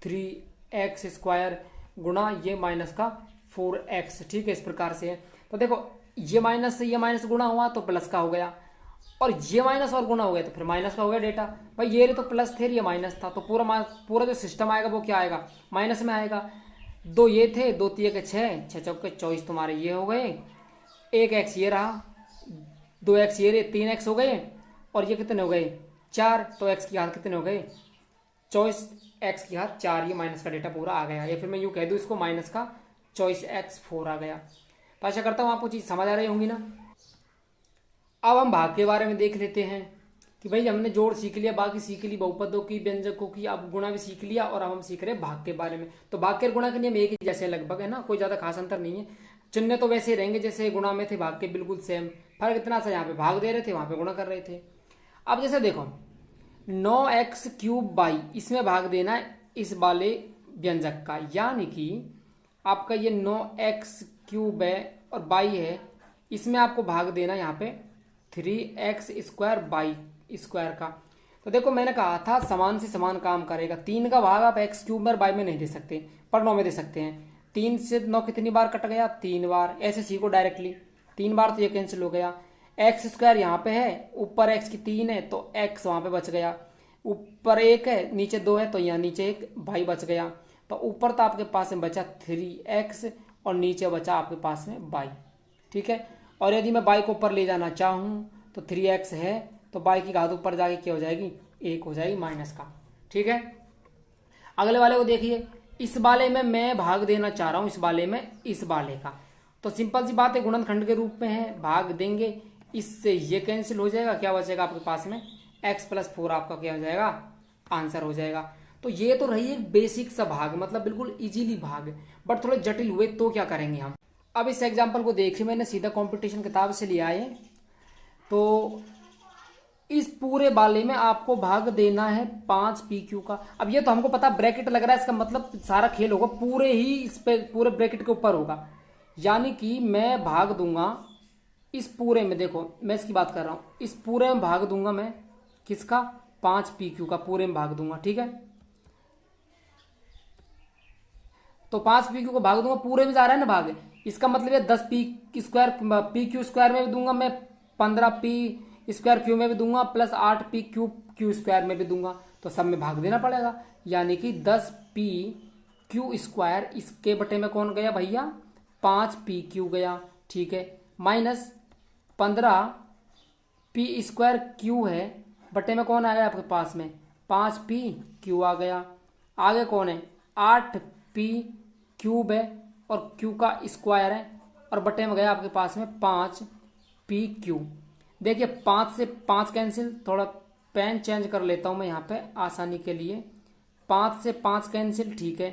3x स्क्वायर गुणा ये माइनस का 4x, ठीक है, इस प्रकार से है। तो देखो ये माइनस से ये माइनस गुणा हुआ तो प्लस का हो गया, और ये माइनस और गुणा हो गया तो फिर माइनस का हो गया डेटा। भाई ये तो प्लस थे, ये माइनस था, तो पूरा जो सिस्टम आएगा वो क्या आएगा, माइनस में आएगा। दो ये थे, दो तीन के 6, 6 चौके 24 तुम्हारे ये हो गए, एक एक्स ये रहा, 2x ये रहे, 3x हो गए, और ये कितने हो गए 4। तो x की घात कितने हो गए 24, x की घात 4। ये माइनस का डेटा पूरा आ गया, या फिर मैं यूँ कह दूँ इसको माइनस का 24x4 आ गया। तो आशा करता हूँ आपको चीज़ समझ आ रही होंगी ना। अब हम भाग के बारे में देख लेते हैं कि भाई हमने जोड़ सीख लिया, बाकी सीख ली बहुपदों की, व्यंजकों की, अब गुणा भी सीख लिया, और अब हम सीख रहे हैं भाग के बारे में। तो भाग के गुणा के नियम एक ही जैसे लगभग है ना, कोई ज़्यादा खास अंतर नहीं है। चिन्ह तो वैसे ही रहेंगे जैसे गुणा में थे, भाग के बिल्कुल सेम। फर्क इतना सा यहाँ पे भाग दे रहे थे, वहाँ पे गुणा कर रहे थे। अब जैसे देखो 9x क्यूब बाई, इसमें भाग देना है इस वाले व्यंजक का, यानी कि आपका ये 9x क्यूब है और बाई है, इसमें आपको भाग देना यहाँ पे 3x स्क्वायर बाई स्क्वायर का। तो देखो मैंने कहा था समान से समान काम करेगा। 3 का भाग आप एक्स क्यूब में बाई में नहीं दे सकते, पर 9 में दे सकते हैं। 3 से 9 कितनी बार कट गया, 3 बार। ऐसे सीखो डायरेक्टली, 3 बार तो ये कैंसिल हो गया। एक्स स्क्वायर यहाँ पे है, ऊपर एक्स की 3 है तो एक्स वहाँ पे बच गया, ऊपर 1 है नीचे 2 है तो यहाँ नीचे एक बाई बच गया। तो ऊपर तो आपके पास में बचा 3x और नीचे बचा आपके पास में बाई, ठीक है। और यदि मैं बाई को ऊपर ले जाना चाहूँ तो 3x है, तो बाई की घात ऊपर जाके क्या हो जाएगी, 1 हो जाएगी माइनस का, ठीक है। अगले वाले को देखिए, इस वाले में मैं भाग देना चाह रहा हूँ, इस वाले में इस वाले का। तो सिंपल सी बात है, गुणनखंड के रूप में है, भाग देंगे, इससे ये कैंसिल हो जाएगा, क्या बचेगा आपके पास में x+4 आपका क्या हो जाएगा, आंसर हो जाएगा। तो ये तो रही एक बेसिक सा भाग, मतलब बिल्कुल इजीली भाग। बट थोड़े जटिल हुए तो क्या करेंगे हम। अब इस एग्जाम्पल को देखिए, मैंने सीधा कंपटीशन किताब से लिया है। तो इस पूरे वाले में आपको भाग देना है 5pq का। अब ये तो हमको पता ब्रैकेट लग रहा है, इसका मतलब सारा खेल होगा पूरे ही इस पे, पूरे ब्रैकेट के ऊपर होगा। यानी कि मैं भाग दूंगा इस पूरे में, देखो मैं इसकी बात कर रहा हूं, इस पूरे में भाग दूंगा मैं किसका, 5pq का पूरे में भाग दूंगा, ठीक है। तो 5pq को भाग दूंगा, पूरे में जा रहा है ना भाग, इसका मतलब है 10p स्क्वायर, pq स्क्वायर में भी दूंगा मैं, 15p स्क्वायर क्यू में भी दूंगा, प्लस 8p क्यू स्क्वायर में भी दूंगा। तो सब में भाग देना पड़ेगा, यानी कि 10p क्यू स्क्वायर, इसके बटे में कौन गया भैया, 5pq गया, ठीक है, माइनस 15p स्क्वायर क्यू है, बटे में कौन आ गया आपके पास में, 5pq आ गया। आगे कौन है, 8p क्यूब है और q का स्क्वायर है, और बटे में गया आपके पास में 5pq। देखिए 5 से 5 कैंसिल, थोड़ा पेन चेंज कर लेता हूं मैं यहाँ पे आसानी के लिए। 5 से 5 कैंसिल, ठीक है,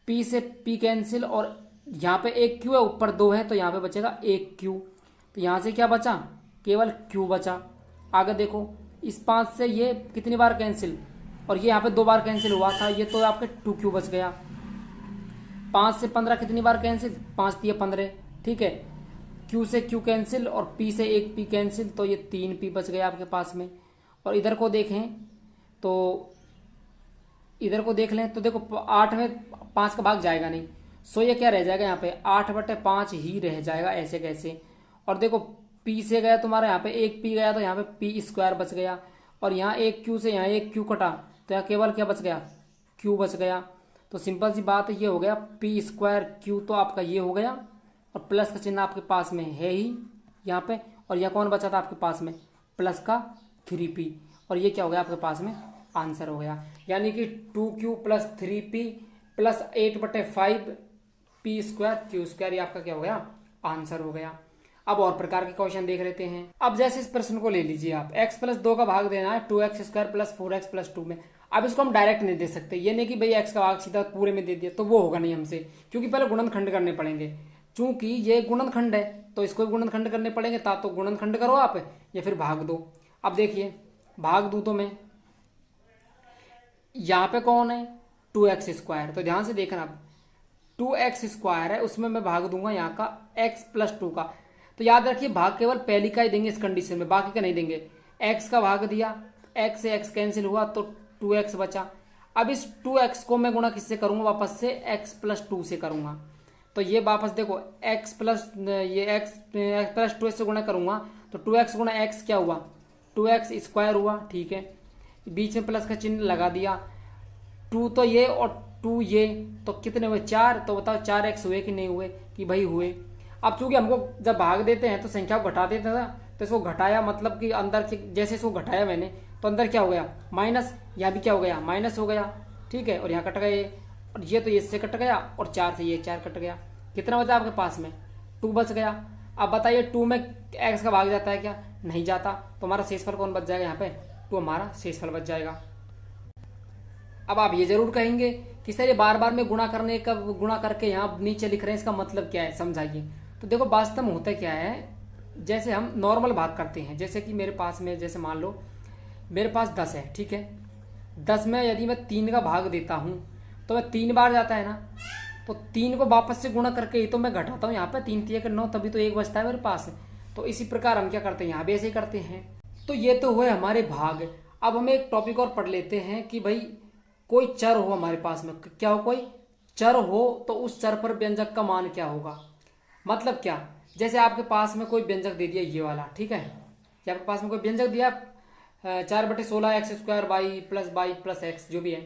p से p कैंसिल, और यहाँ पे एक q है, ऊपर 2 है तो यहाँ पे बचेगा एक q। तो यहाँ से क्या बचा, केवल q बचा। आगे देखो, इस 5 से ये कितनी बार कैंसिल, और ये यहाँ पे 2 बार कैंसिल हुआ था, ये तो आपके 2q बच गया। 5 से 15 कितनी बार कैंसिल, 5 दिए 15, ठीक है। q से q कैंसिल और p से एक p कैंसिल, तो ये 3p बच गया आपके पास में। और इधर को देखें तो, इधर को देख लें तो देखो 8 में 5 का भाग जाएगा नहीं, सो ये क्या रह जाएगा यहाँ पे 8/5 ही रह जाएगा ऐसे कैसे। और देखो p से गया तुम्हारा यहाँ पे एक p गया, तो यहाँ पे p स्क्वायर बच गया, और यहाँ एक q से यहाँ एक q कटा, तो यहाँ केवल क्या बच गया, q बच गया। तो सिंपल सी बात है, ये हो गया पी स्क्वायर क्यू, तो आपका ये हो गया, और प्लस का चिन्ह आपके पास में है ही यहाँ पे, और यहाँ कौन बचा था आपके पास में, प्लस का 3p, और ये क्या हो गया आपके पास में आंसर हो गया। यानी कि 2q plus 3p plus 8/5 P square Q square, ये आपका क्या हो गया आंसर हो गया। अब और प्रकार के क्वेश्चन देख लेते हैं। अब जैसे इस प्रश्न को ले लीजिए आप, x प्लस 2 का भाग देना है 2x² प्लस 4x प्लस 2 में। अब इसको हम डायरेक्ट नहीं दे सकते, ये नहीं कि भाई x का भाग सीधा पूरे में दे दिया, तो वो होगा नहीं हमसे, क्योंकि पहले गुणनखंड करने पड़ेंगे। चूंकि ये गुणनखंड है तो इसको भी गुणनखंड करने पड़ेंगे, ता तो गुणनखंड करो आप या फिर भाग दो। अब देखिए भाग दू तो मैं, यहाँ पे कौन है 2x², तो ध्यान से देखना, अब 2x² है, उसमें मैं भाग दूंगा यहाँ का x प्लस 2 का। तो याद रखिए भाग केवल पहली का ही देंगे इस कंडीशन में, बाकी का नहीं देंगे। x का भाग दिया, x से x कैंसिल हुआ तो 2x बचा। अब इस 2x को मैं गुणा किससे करूंगा, वापस से x प्लस 2 से करूंगा। तो ये वापस देखो x प्लस ये x प्लस 2 से गुणा करूंगा तो 2x गुणा x क्या हुआ 2x² हुआ, ठीक है। बीच में प्लस का चिन्ह लगा दिया, 2 तो ये और 2 ये, तो कितने हुए 4। तो बताओ 4x हुए कि नहीं हुए, कि भाई हुए। अब चूंकि हमको जब भाग देते हैं तो संख्या को घटा देते था, तो इसको घटाया, मतलब कि अंदर के जैसे इसको घटाया मैंने तो अंदर क्या हो गया माइनस, यहाँ भी क्या हो गया माइनस हो गया, ठीक है। और यहाँ कट गए, और ये तो ये इससे कट गया, और 4 से ये 4 कट गया। कितना बचा आपके पास में 2 बच गया। अब बताइए 2 में x का भाग जाता है क्या, नहीं जाता, तो हमारा शेषफल कौन बच जाएगा यहाँ पे 2, हमारा शेषफल बच जाएगा। अब आप ये जरूर कहेंगे कि सर ये बार बार में गुणा करके यहाँ नीचे लिख रहे हैं, इसका मतलब क्या है, समझाइए। तो देखो वास्तव में होता क्या है, जैसे हम नॉर्मल भाग करते हैं, जैसे कि मेरे पास में, जैसे मान लो मेरे पास 10 है, ठीक है। 10 में यदि मैं 3 का भाग देता हूं तो मैं 3 बार जाता है ना, तो 3 को वापस से गुणा करके ही तो मैं घटाता हूँ यहाँ पे, 3 3 9, तभी तो 1 बचता है मेरे पास। तो इसी प्रकार हम क्या करते हैं, यहाँ भी ऐसे ही करते हैं। तो ये तो हुए हमारे भाग। अब हम एक टॉपिक और पढ़ लेते हैं कि भाई कोई चर हो हमारे पास में, क्या हो कोई चर हो, तो उस चर पर व्यंजक का मान क्या होगा। मतलब क्या, जैसे आपके पास में कोई व्यंजक दे दिया ये वाला, ठीक है, कि आपके पास में कोई व्यंजक दिया 4/16 x² y plus y plus x जो भी है।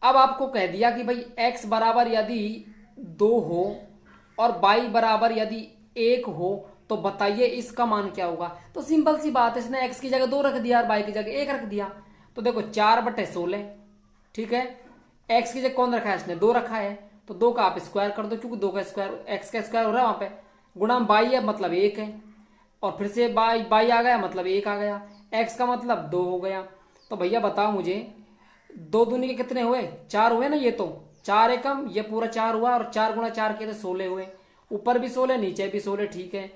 अब आपको कह दिया कि भाई x बराबर यदि 2 हो और y बराबर यदि 1 हो तो बताइए इसका मान क्या होगा। तो सिंपल सी बात है, इसने x की जगह 2 रख दिया और y की जगह 1 रख दिया। तो देखो 4/16, ठीक है, x की जगह कौन रखा है, इसने 2 रखा है, तो 2 का आप स्क्वायर कर दो, क्योंकि 2 का स्क्वायर x का स्क्वायर हो रहा है वहां पे, गुणा बाई है मतलब 1 है, और फिर से बाई आ गया मतलब 1 आ गया, x का मतलब 2 हो गया। तो भैया बताओ मुझे 2 दूनी के कितने हुए 4 हुए ना, ये तो 4 एकम ये पूरा 4 हुआ, और 4 गुणा 4 के तो 16 हुए, ऊपर भी 16 नीचे भी 16, ठीक है।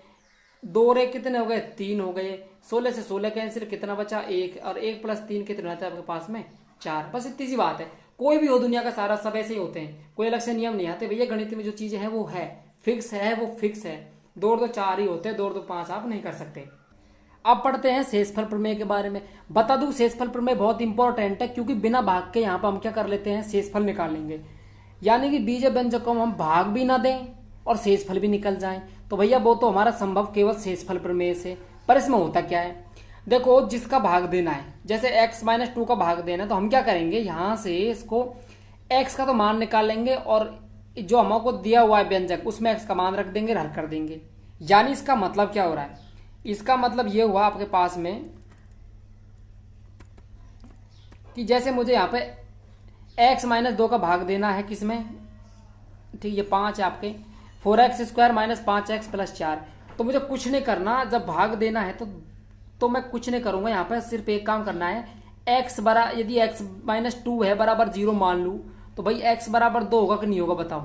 2 रे कितने हो गए 3 हो गए, 16 से 16 कैंसिल, कितना बचा 1, और 1 प्लस 3 कितना रहता है आपके पास में 4। बस इतनी सी बात है। कोई भी हो दुनिया का सारा सब ऐसे ही होते हैं, कोई अलग से नियम नहीं आते भैया। गणित में जो चीजें हैं वो है फिक्स है, वो फिक्स है। 2 और 2 4 ही होते हैं, 2 और 2 5 आप नहीं कर सकते। अब पढ़ते हैं शेषफल प्रमेय के बारे में। बता दूं शेषफल प्रमेय बहुत इंपॉर्टेंट है, क्योंकि बिना भाग के यहाँ पर हम क्या कर लेते हैं शेषफल निकाल लेंगे। यानी कि बीज व्यंजक को हम भाग भी ना दें और शेषफल भी निकल जाए, तो भैया वो तो हमारा संभव केवल शेषफल प्रमेय से। पर इसमें होता क्या है, देखो जिसका भाग देना है, जैसे x-2 का भाग देना है, तो हम क्या करेंगे यहां से इसको x का तो मान निकाल लेंगे, और जो हमको दिया हुआ है व्यंजक उसमें x का मान रख देंगे, हल कर देंगे। यानी इसका मतलब क्या हो रहा है, इसका मतलब ये हुआ आपके पास में कि जैसे मुझे यहाँ पे x-2 का भाग देना है किसमें, ठीक, ये 5 है आपके 4x² - 5x + 4। तो मुझे कुछ नहीं करना, जब भाग देना है तो मैं कुछ नहीं करूंगा, यहाँ पे सिर्फ एक काम करना है, यदि x-2 है बराबर 0 मान लूं, तो भाई x बराबर 2 होगा कि नहीं होगा बताओ,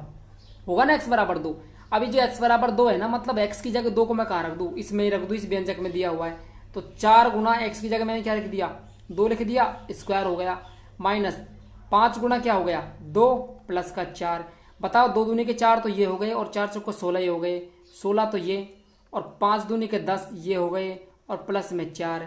होगा ना x बराबर 2। अभी जो x बराबर 2 है ना, मतलब x की जगह 2 को मैं कहाँ रख दूं, इसमें ही रख दूं, इस व्यंजक में दिया हुआ है। तो 4 गुना x की जगह मैंने क्या लिख दिया 2 लिख दिया, स्क्वायर हो गया, माइनस 5 गुना क्या हो गया 2 प्लस का 4। बताओ 2 दूनी के 4 तो ये हो गए, और 4 चौको 16 ये हो गए, 16 तो ये, और 5 दूनी के 10 ये हो गए, और प्लस में 4,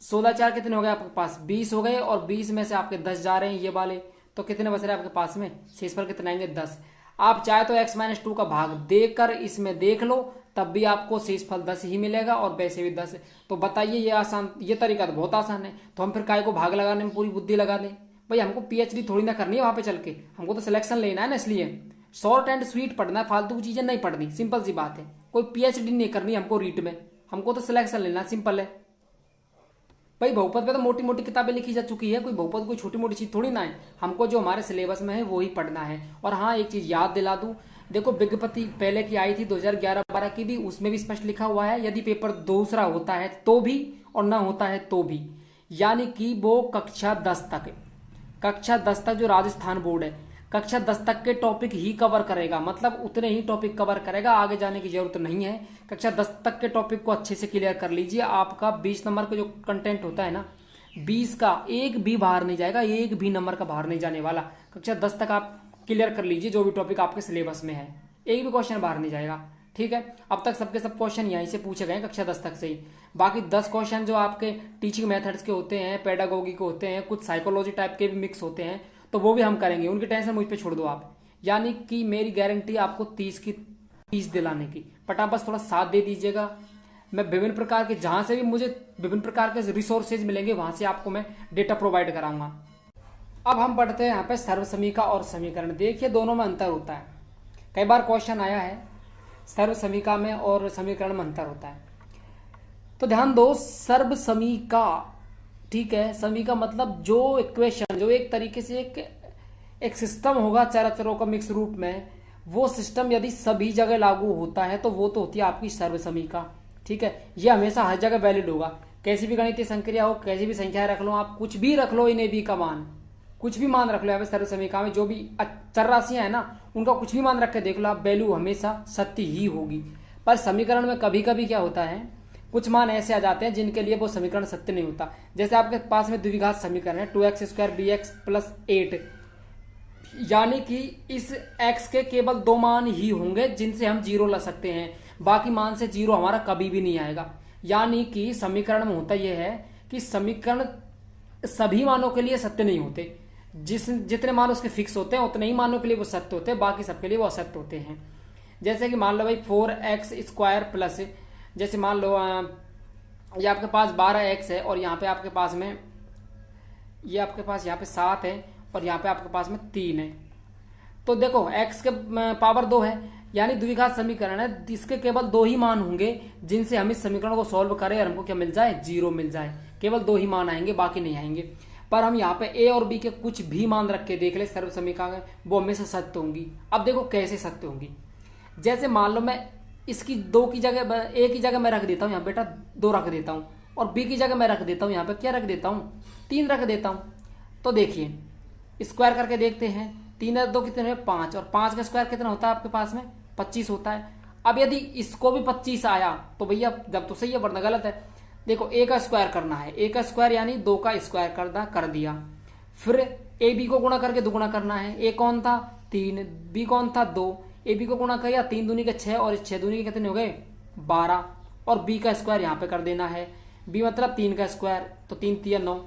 16 4 कितने हो गए आपके पास 20 हो गए, और 20 में से आपके 10 जा रहे हैं ये वाले, तो कितने बच रहे हैं आपके पास में शेषफल कितने आएंगे 10। आप चाहे तो x-2 का भाग देकर इसमें देख लो, तब भी आपको शेषफल 10 ही मिलेगा, और वैसे भी 10। तो बताइए ये आसान, ये तरीका तो बहुत आसान है, तो हम फिर काय को भाग लगाने में पूरी बुद्धि लगा दें। भाई हमको पीएचडी थोड़ी ना करनी है वहां पे चल के, हमको तो सिलेक्शन लेना है ना, इसलिए शॉर्ट एंड स्वीट पढ़ना है, फालतू की चीजें नहीं पढ़नी, सिंपल सी बात है। कोई पीएचडी नहीं करनी हमको रीट में, हमको तो सिलेक्शन लेना, सिंपल है। भाई बहुपद पे तो मोटी मोटी किताबें लिखी जा चुकी है, कोई बहुपद कोई छोटी मोटी चीज थोड़ी ना है, हमको जो हमारे सिलेबस में है वो ही पढ़ना है। और हाँ एक चीज याद दिला दूं, देखो विज्ञप्ति पहले की आई थी 2011-12 की भी, उसमें भी स्पष्ट लिखा हुआ है यदि पेपर दूसरा होता है तो भी और ना होता है तो भी, यानी कि वो कक्षा 10 तक, कक्षा 10 तक जो राजस्थान बोर्ड है कक्षा 10 तक के टॉपिक ही कवर करेगा, मतलब उतने ही टॉपिक कवर करेगा, आगे जाने की जरूरत नहीं है। कक्षा 10 तक के टॉपिक को अच्छे से क्लियर कर लीजिए, आपका 20 नंबर का जो कंटेंट होता है ना, 20 का एक भी बाहर नहीं जाएगा, एक भी नंबर का बाहर नहीं जाने वाला। कक्षा 10 तक आप क्लियर कर लीजिए जो भी टॉपिक आपके सिलेबस में है, एक भी क्वेश्चन बाहर नहीं जाएगा, ठीक है। अब तक सबके सब क्वेश्चन यहीं से पूछे गए कक्षा 10 तक से ही, बाकी 10 क्वेश्चन जो आपके टीचिंग मेथड्स के होते हैं, पेडागोगी के होते हैं, कुछ साइकोलॉजी टाइप के भी मिक्स होते हैं, तो वो भी हम करेंगे, उनकी टेंशन मुझ पे छोड़ दो आप। यानी कि मेरी गारंटी आपको 30 की 30 दिलाने की, बट आप बस थोड़ा साथ दे दीजिएगा। मैं विभिन्न प्रकार के, जहां से भी मुझे विभिन्न प्रकार के रिसोर्सेज मिलेंगे वहां से आपको मैं डेटा प्रोवाइड कराऊंगा। अब हम पढ़ते हैं यहाँ पे सर्व समीका और समीकरण। देखिए दोनों में अंतर होता है, कई बार क्वेश्चन आया है सर्व समीका में और समीकरण में अंतर होता है, तो ध्यान दो। सर्व समीका, ठीक है, समीका मतलब जो इक्वेशन, जो एक तरीके से एक सिस्टम होगा चार अक्षरों का मिक्स रूप में, वो सिस्टम यदि सभी जगह लागू होता है तो वो तो होती है आपकी सर्व समीका, ठीक है। ये हमेशा हर जगह वैलिड होगा, कैसी भी गणितीय संक्रिया हो, कैसी भी संख्या रख लो आप, कुछ भी रख लो, इन्हें भी का मान, कुछ भी मान रख लो यहाँ पे सर्व समीका में, जो भी चर राशियां है ना उनका कुछ भी मान रख के देख लो आप, वैल्यू हमेशा सत्य ही होगी। पर समीकरण में कभी कभी क्या होता है, कुछ मान ऐसे आ जाते हैं जिनके लिए वो समीकरण सत्य नहीं होता। जैसे आपके पास में द्विघात समीकरण है 2x² bx + 8, यानी कि इस x के केवल 2 मान ही होंगे जिनसे हम 0 ला सकते हैं, बाकी मान से 0 हमारा कभी भी नहीं आएगा। यानी कि समीकरण में होता यह है कि समीकरण सभी मानों के लिए सत्य नहीं होते, जितने मान उसके फिक्स होते हैं उतने ही मानों के लिए वो सत्य होते हैं, बाकी सबके लिए वो असत्य होते हैं। जैसे कि मान लो भाई 4x² प्लस, जैसे मान लो ये आपके पास 12x है और यहाँ पे आपके पास में ये आपके पास यहाँ पे 7 है और यहाँ पे आपके पास में 3 है, तो देखो x के पावर 2 है, यानी द्विघात समीकरण है, इसके केवल 2 ही मान होंगे जिनसे हम इस समीकरण को सॉल्व करें और हमको क्या मिल जाए, 0 मिल जाए। केवल 2 ही मान आएंगे, बाकी नहीं आएंगे। पर हम यहाँ पे a और b के कुछ भी मान रख के देख ले सर्व समीकरण में, वो हमेशा सत्य होंगी। अब देखो कैसे सत्य होंगी, जैसे मान लो मैं इसकी 2 की जगह a की जगह मैं रख देता हूँ यहाँ बेटा 2 रख देता हूँ, और b की जगह मैं रख देता हूँ यहाँ पे क्या रख देता हूँ, 3 रख देता हूँ। तो देखिए स्क्वायर करके देखते हैं, 3 और 2 कितने हैं, 5, और 5 का स्क्वायर कितना होता है आपके पास में, 25 होता है। अब यदि इसको भी 25 आया तो भैया जब तो सही है वरना गलत है। देखो a का स्क्वायर करना है, a का स्क्वायर यानी 2 का स्क्वायर कर दिया, फिर ए बी को गुणा करके दुगुना करना है। a कौन था, 3, b कौन था, 2, ए बी को गुणा किया, 3 दूनी के 6 और 6 दूनी के कितने हो गए, 12, और b का स्क्वायर यहाँ पे कर देना है, b मतलब 3 का स्क्वायर, तो 3 3 9,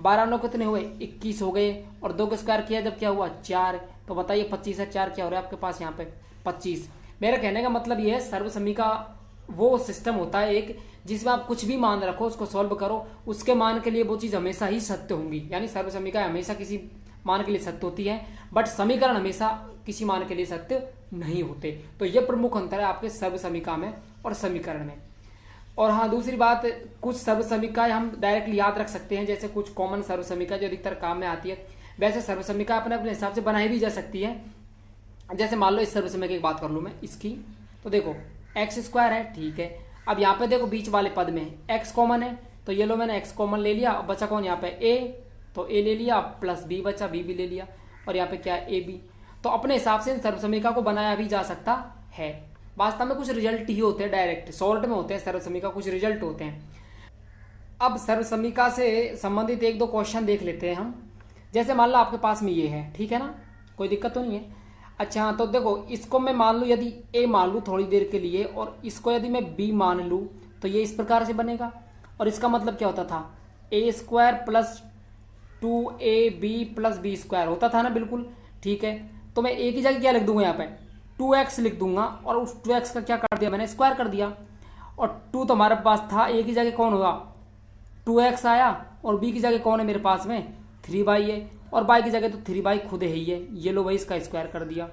12 9 कितने हुए, 21 हो गए, और 2 का स्क्वायर किया जब क्या हुआ 4, तो बताइए 25 से 4 क्या हो रहा है आपके पास यहाँ पे 25। मेरा कहने का मतलब ये है सर्व समीका वो सिस्टम होता है एक, जिसमें आप कुछ भी मान रखो उसको सॉल्व करो, उसके मान के लिए वो चीज हमेशा ही सत्य होंगी। यानी सर्व समीका हमेशा किसी मान के लिए सत्य होती है, बट समीकरण हमेशा किसी मान के लिए सत्य नहीं होते। तो ये प्रमुख अंतर है आपके सर्व समीका में और समीकरण में। और हाँ दूसरी बात, कुछ सर्व समीकाएं हम डायरेक्टली याद रख सकते हैं, जैसे कुछ कॉमन सर्व समीका जो अधिकतर काम में आती है, वैसे सर्व समीका अपने अपने हिसाब से बनाई भी जा सकती है। जैसे मान लो इस सर्व समीका की बात कर लूँ मैं इसकी, तो देखो x² है, ठीक है। अब यहाँ पे देखो बीच वाले पद में x कॉमन है, तो ये लो मैंने x कॉमन ले लिया, अब बचा कौन यहाँ पे a, तो a ले लिया, प्लस b बचा, b भी ले लिया, और यहाँ पे क्या है ab। तो अपने हिसाब से सर्व समीका को बनाया भी जा सकता है। वास्तव में कुछ रिजल्ट ही होते हैं, डायरेक्ट शॉर्ट में होते हैं सर्व समीका, कुछ रिजल्ट होते हैं। अब सर्व समीका से संबंधित 1-2 क्वेश्चन देख लेते हैं हम। जैसे मान लो आपके पास में ये है, ठीक है ना, कोई दिक्कत तो नहीं है। अच्छा तो देखो इसको मैं मान लूँ, यदि a मान लूँ थोड़ी देर के लिए, और इसको यदि मैं b मान लूँ, तो ये इस प्रकार से बनेगा। और इसका मतलब क्या होता था, a² plus 2ab plus b² होता था ना, बिल्कुल ठीक है। तो मैं a की जगह क्या लिख दूंगा, यहाँ पे 2x लिख दूंगा, और उस 2x का क्या कर दिया मैंने, स्क्वायर कर दिया। और 2 तो हमारे पास था, a की जगह कौन होगा 2x आया, और b की जगह कौन है मेरे पास में 3/a और बाई की जगह तो 3/, खुद है ही है, ये लो भाई इसका स्क्वायर कर दिया।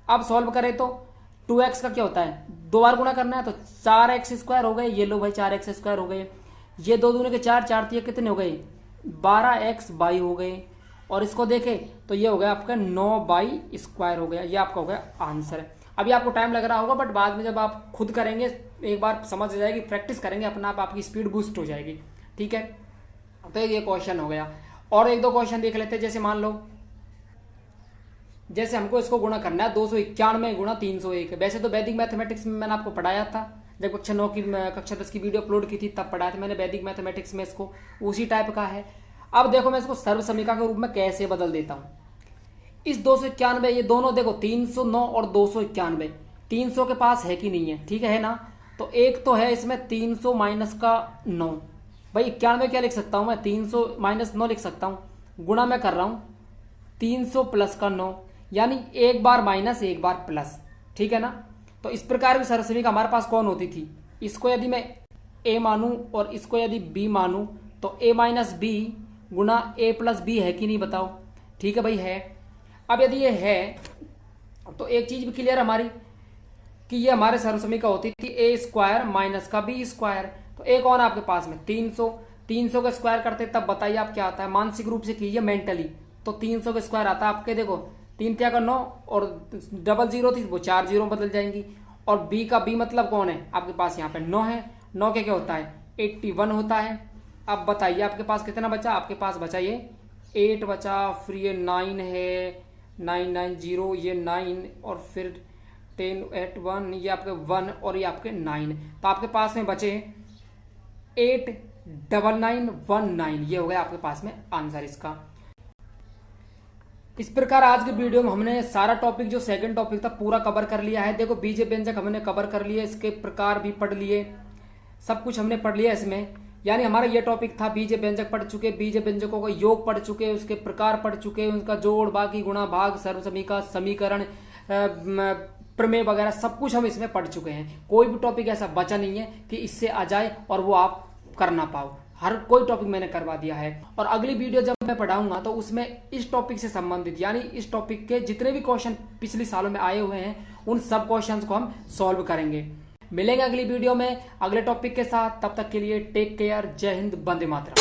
अब सॉल्व करें तो 2x का क्या होता है, 2 बार गुणा करना है तो 4x² हो गए, ये लो भाई 4x² हो गए, ये 2 दूने के 4, 4 3 कितने हो गए 12x² हो गए, और इसको देखें तो ये हो गया आपका 9/² हो गया, ये आपका हो गया आंसर। अभी आपको टाइम लग रहा होगा, बट बाद में जब आप खुद करेंगे एक बार समझ आ जाएगी, प्रैक्टिस करेंगे अपना आप, आपकी स्पीड बूस्ट हो जाएगी। ठीक है, तो ये क्वेश्चन हो गया। और एक दो क्वेश्चन देख लेते हैं। जैसे मान लो, जैसे हमको इसको गुणा करना है 291 गुणा 301। वैसे तो वैदिक मैथमेटिक्स में मैंने आपको पढ़ाया था, जब कक्षा 9 की कक्षा 10 की वीडियो अपलोड की थी तब पढ़ाया था मैंने वैदिक मैथमेटिक्स में इसको, उसी टाइप का है। अब देखो मैं इसको सर्व समीकरण के रूप में कैसे बदल देता हूं। इस 291, ये दोनों देखो 309 और 291, 300 के पास है कि नहीं है, ठीक है ना, तो एक तो है इसमें 300 माइनस का 9, भाई 91 क्या लिख सकता हूं मैं, 300 माइनस 9 लिख सकता हूं, गुणा मैं कर रहा हूं 300 प्लस का 9, यानी एक बार माइनस एक बार प्लस, ठीक है ना। तो इस प्रकार की सरसमी हमारे पास कौन होती थी, इसको यदि मैं a मानूं और इसको यदि b मानूं तो a माइनस बी गुणा a प्लस बी है कि नहीं बताओ, ठीक है भाई है। अब यदि ये है तो एक चीज भी क्लियर हमारी कि ये हमारे सर्वसमीका होती थी a² माइनस का b²। तो एक और आपके पास में 300 का स्क्वायर करते तब बताइए आप क्या आता है, मानसिक रूप से कीजिए मेंटली, तो 300 का स्क्वायर आता है आपके, देखो 3 का 9 और डबल 0 थी वो 4 0 बदल जाएंगी, और b का b मतलब कौन है आपके पास यहाँ पे 9 है, 9 के क्या होता है 81 होता है। अब बताइए आपके पास कितना बचा, आपके पास बचा ये 8 बचा, फिर ये 9 है 990, ये 9 और फिर 10 8 1, ये आपके 1 और ये आपके 9, तो आपके पास में बचे 89919, ये हो गया आपके पास में आंसर इसका। इस प्रकार आज के वीडियो में हमने सारा टॉपिक जो सेकंड टॉपिक था पूरा कवर कर लिया है। देखो बीज व्यंजक हमने कवर कर लिए, इसके प्रकार भी पढ़ लिए, सब कुछ हमने पढ़ लिया इसमें। यानी हमारा ये टॉपिक था बीज व्यंजक पढ़ चुके, बीज व्यंजकों का योग पढ़ चुके, उसके प्रकार पढ़ चुके, उनका जोड़ बाकी गुणा भाग सर्वसमीका समीकरण प्रमेय वगैरह सब कुछ हम इसमें पढ़ चुके हैं। कोई भी टॉपिक ऐसा बचा नहीं है कि इससे आ जाए और वो आप कर ना पाओ, हर कोई टॉपिक मैंने करवा दिया है। और अगली वीडियो जब मैं पढ़ाऊंगा तो उसमें इस टॉपिक से संबंधित यानी इस टॉपिक के जितने भी क्वेश्चन पिछले सालों में आए हुए हैं उन सब क्वेश्चंस को हम सॉल्व करेंगे। मिलेंगे अगली वीडियो में अगले टॉपिक के साथ, तब तक के लिए टेक केयर, जय हिंद, वंदे मातरम।